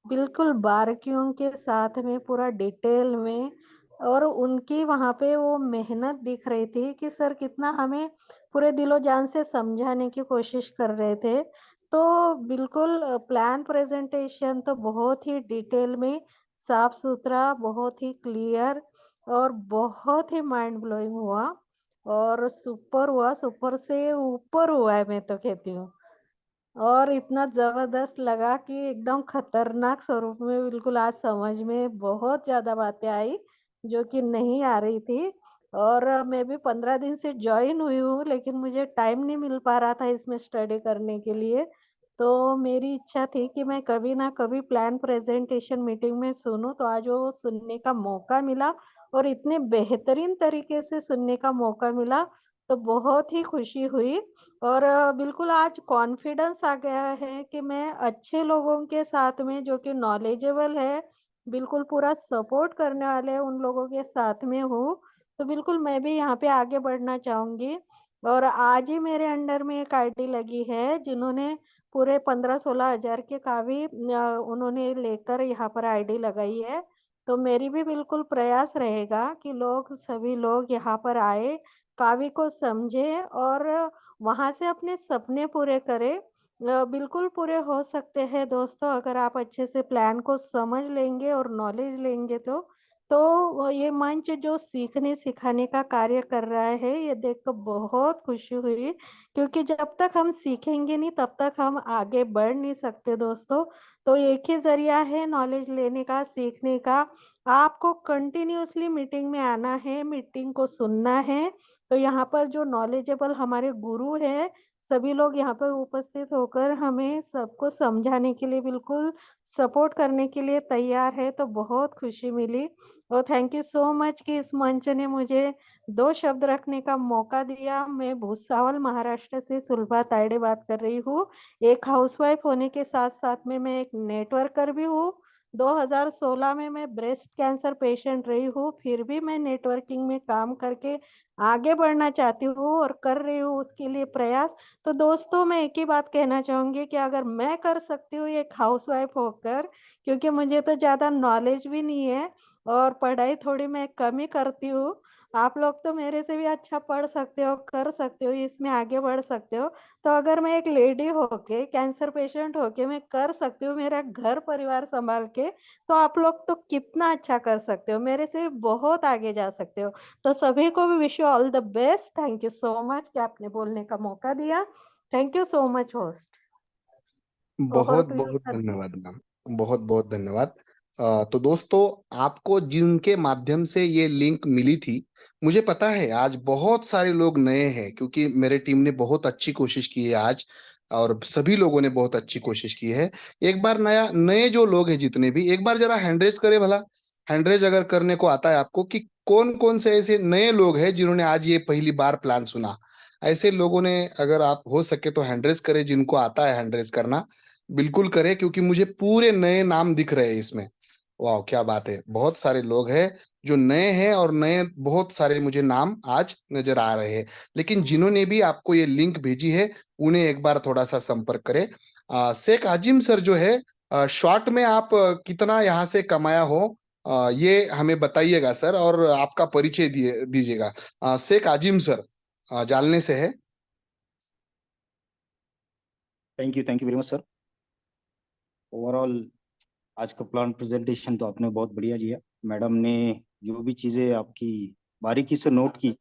बिल्कुल बारीकियों के साथ में पूरा डिटेल में, और उनकी वहाँ पे वो मेहनत दिख रही थी कि सर कितना हमें पूरे दिलो जान से समझाने की कोशिश कर रहे थे। तो बिल्कुल प्लान प्रेजेंटेशन तो बहुत ही डिटेल में, साफ सुथरा, बहुत ही क्लियर और बहुत ही माइंड ब्लोइंग हुआ और सुपर हुआ, सुपर से ऊपर हुआ है मैं तो कहती हूँ। और इतना ज़बरदस्त लगा कि एकदम खतरनाक स्वरूप में बिल्कुल आज समझ में बहुत ज़्यादा बातें आई, जो कि नहीं आ रही थी। और मैं भी 15 दिन से जॉइन हुई हूँ, लेकिन मुझे टाइम नहीं मिल पा रहा था इसमें स्टडी करने के लिए। तो मेरी इच्छा थी कि मैं कभी ना कभी प्लान प्रेज़ेंटेशन मीटिंग में सुनूँ, तो आज वो सुनने का मौका मिला और इतने बेहतरीन तरीके से सुनने का मौका मिला, तो बहुत ही खुशी हुई। और बिल्कुल आज कॉन्फिडेंस आ गया है कि मैं अच्छे लोगों के साथ में जो कि नॉलेजेबल है, बिल्कुल पूरा सपोर्ट करने वाले हैं, उन लोगों के साथ में हूँ। तो बिल्कुल मैं भी यहाँ पे आगे बढ़ना चाहूँगी। और आज ही मेरे अंडर में एक आईडी लगी है, जिन्होंने पूरे 15-16 हज़ार के काफ़ी उन्होंने लेकर यहाँ पर आईडी लगाई है। तो मेरी भी बिल्कुल प्रयास रहेगा कि लोग सभी लोग यहाँ पर आए, कावी को समझें और वहाँ से अपने सपने पूरे करें। बिल्कुल पूरे हो सकते हैं दोस्तों, अगर आप अच्छे से प्लान को समझ लेंगे और नॉलेज लेंगे तो। ये मंच जो सीखने सिखाने का कार्य कर रहा है, ये देख कर बहुत खुशी हुई, क्योंकि जब तक हम सीखेंगे नहीं तब तक हम आगे बढ़ नहीं सकते दोस्तों। तो एक ही ज़रिया है नॉलेज लेने का, सीखने का। आपको कंटिन्यूअसली मीटिंग में आना है, मीटिंग को सुनना है तो यहाँ पर जो नॉलेजेबल हमारे गुरु हैं, सभी लोग यहाँ पर उपस्थित होकर हमें सबको समझाने के लिए बिल्कुल सपोर्ट करने के लिए तैयार है, तो बहुत खुशी मिली। और थैंक यू सो मच कि इस मंच ने मुझे 2 शब्द रखने का मौका दिया। मैं भुसावल महाराष्ट्र से सुलभा तायडे बात कर रही हूँ। एक हाउसवाइफ होने के साथ-साथ में मैं एक नेटवर्कर भी हूँ। 2016 में मैं ब्रेस्ट कैंसर पेशेंट रही हूँ, फिर भी मैं नेटवर्किंग में काम करके आगे बढ़ना चाहती हूँ और कर रही हूँ उसके लिए प्रयास। तो दोस्तों, मैं एक ही बात कहना चाहूँगी कि अगर मैं कर सकती हूँ एक हाउसवाइफ होकर, क्योंकि मुझे तो ज़्यादा नॉलेज भी नहीं है और पढ़ाई थोड़ी मैं कम ही करती हूँ। आप लोग तो मेरे से भी अच्छा पढ़ सकते हो, कर सकते हो, इसमें आगे बढ़ सकते हो। तो अगर मैं एक लेडी होके, कैंसर पेशेंट होके मैं कर सकती हूँ मेरा घर परिवार सँभाल के, तो आप लोग तो कितना अच्छा कर सकते हो, मेरे से बहुत आगे जा सकते हो। तो सभी को भी wish you all the best. Thank you so much कि आपने बोलने का मौका दिया। Thank you so much host. Over बहुत टू यू बहुत सर। धन्यवाद मैम, बहुत बहुत धन्यवाद। तो दोस्तों, आपको जिनके माध्यम से ये लिंक मिली थी, मुझे पता है आज बहुत सारे लोग नए हैं, क्योंकि मेरे टीम ने बहुत अच्छी कोशिश की है आज, और सभी लोगों ने बहुत अच्छी कोशिश की है। एक बार नए जो लोग हैं जितने भी, एक बार जरा हैंड रेज करें भला। हैंड रेज अगर करने को आता है आपको, कि कौन कौन से ऐसे नए लोग हैं जिन्होंने आज ये पहली बार प्लान सुना। ऐसे लोगों ने, अगर आप हो सके तो हैंड रेज करें, जिनको आता है हैंड रेज करना बिल्कुल करें, क्योंकि मुझे पूरे नए नाम दिख रहे हैं इसमें। वाह, क्या बात है, बहुत सारे लोग हैं जो नए हैं, और नए बहुत सारे मुझे नाम आज नजर आ रहे हैं। लेकिन जिन्होंने भी आपको ये लिंक भेजी है, उन्हें एक बार थोड़ा सा संपर्क करें। शेख आजिम सर जो है, शॉर्ट में आप कितना यहाँ से कमाया हो, ये हमें बताइएगा सर, और आपका परिचय दीजिएगा। शेख आजिम सर, जालने से है। Thank you very much sir. Overall आज का प्लान प्रेजेंटेशन तो आपने बहुत बढ़िया दिया। मैडम ने जो भी चीज़ें आपकी बारीकी से नोट की,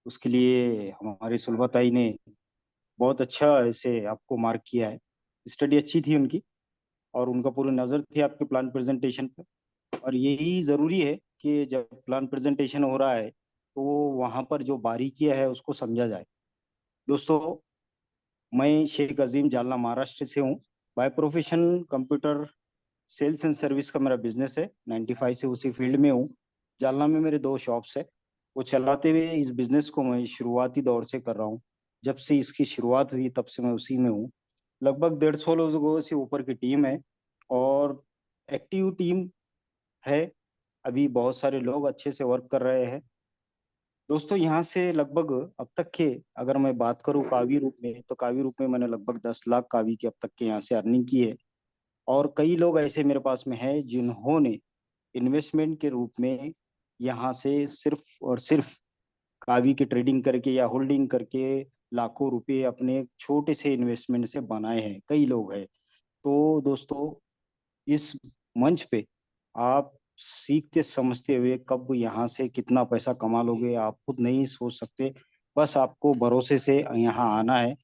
उसके लिए हमारी सुलभताई ने बहुत अच्छा ऐसे आपको मार्क किया है। स्टडी अच्छी थी उनकी, और उनका पूरी नज़र थी आपके प्लान प्रेजेंटेशन पे। और यही ज़रूरी है कि जब प्लान प्रेजेंटेशन हो रहा है तो वहाँ पर जो बारीकियाँ है उसको समझा जाए। दोस्तों, मैं शेख अजीम जालना महाराष्ट्र से हूँ। By profession computer sales and service का मेरा बिजनेस है। 95 से उसी फील्ड में हूँ। जालना में मेरे 2 शॉप्स है। वो चलाते हुए इस बिजनेस को मैं शुरुआती दौर से कर रहा हूँ। जब से इसकी शुरुआत हुई तब से मैं उसी में हूँ। लगभग 150 लोगों से ऊपर की टीम है, और एक्टिव टीम है। अभी बहुत सारे लोग अच्छे से वर्क कर रहे हैं। दोस्तों, यहाँ से लगभग अब तक के, अगर मैं बात करूँ कावी रूप में, तो कावी रूप में मैंने लगभग 10 लाख कावी की अब तक के यहाँ से अर्निंग की है। और कई लोग ऐसे मेरे पास में हैं जिन्होंने इन्वेस्टमेंट के रूप में यहाँ से सिर्फ और सिर्फ कावी की ट्रेडिंग करके या होल्डिंग करके लाखों रुपए अपने छोटे से इन्वेस्टमेंट से बनाए हैं। कई लोग हैं। तो दोस्तों, इस मंच पे आप सीखते समझते हुए कब यहाँ से कितना पैसा कमा लोगे आप खुद नहीं सोच सकते। बस आपको भरोसे से यहाँ आना है,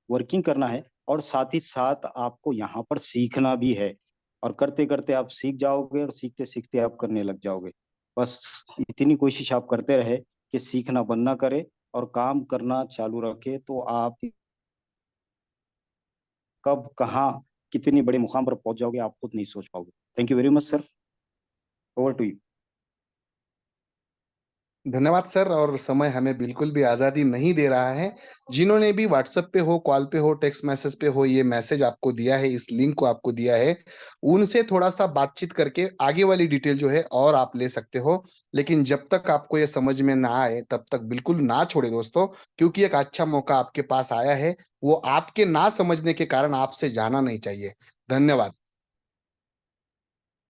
वर्किंग करना है, और साथ ही साथ आपको यहाँ पर सीखना भी है। और करते करते आप सीख जाओगे, और सीखते सीखते आप करने लग जाओगे। बस इतनी कोशिश आप करते रहे कि सीखना बंद ना करे और काम करना चालू रखे, तो आप कब कहाँ कितनी बड़े मुकाम पर पहुंच जाओगे आप खुद नहीं सोच पाओगे। Thank you very much sir. Over to you. धन्यवाद सर, और समय हमें बिल्कुल भी आज़ादी नहीं दे रहा है। जिन्होंने भी व्हाट्सएप पे हो, कॉल पे हो, टेक्स्ट मैसेज पे हो, ये मैसेज आपको दिया है, इस लिंक को आपको दिया है, उनसे थोड़ा सा बातचीत करके आगे वाली डिटेल जो है और आप ले सकते हो। लेकिन जब तक आपको ये समझ में ना आए तब तक बिल्कुल ना छोड़े दोस्तों, क्योंकि एक अच्छा मौका आपके पास आया है, वो आपके ना समझने के कारण आपसे जाना नहीं चाहिए। धन्यवाद।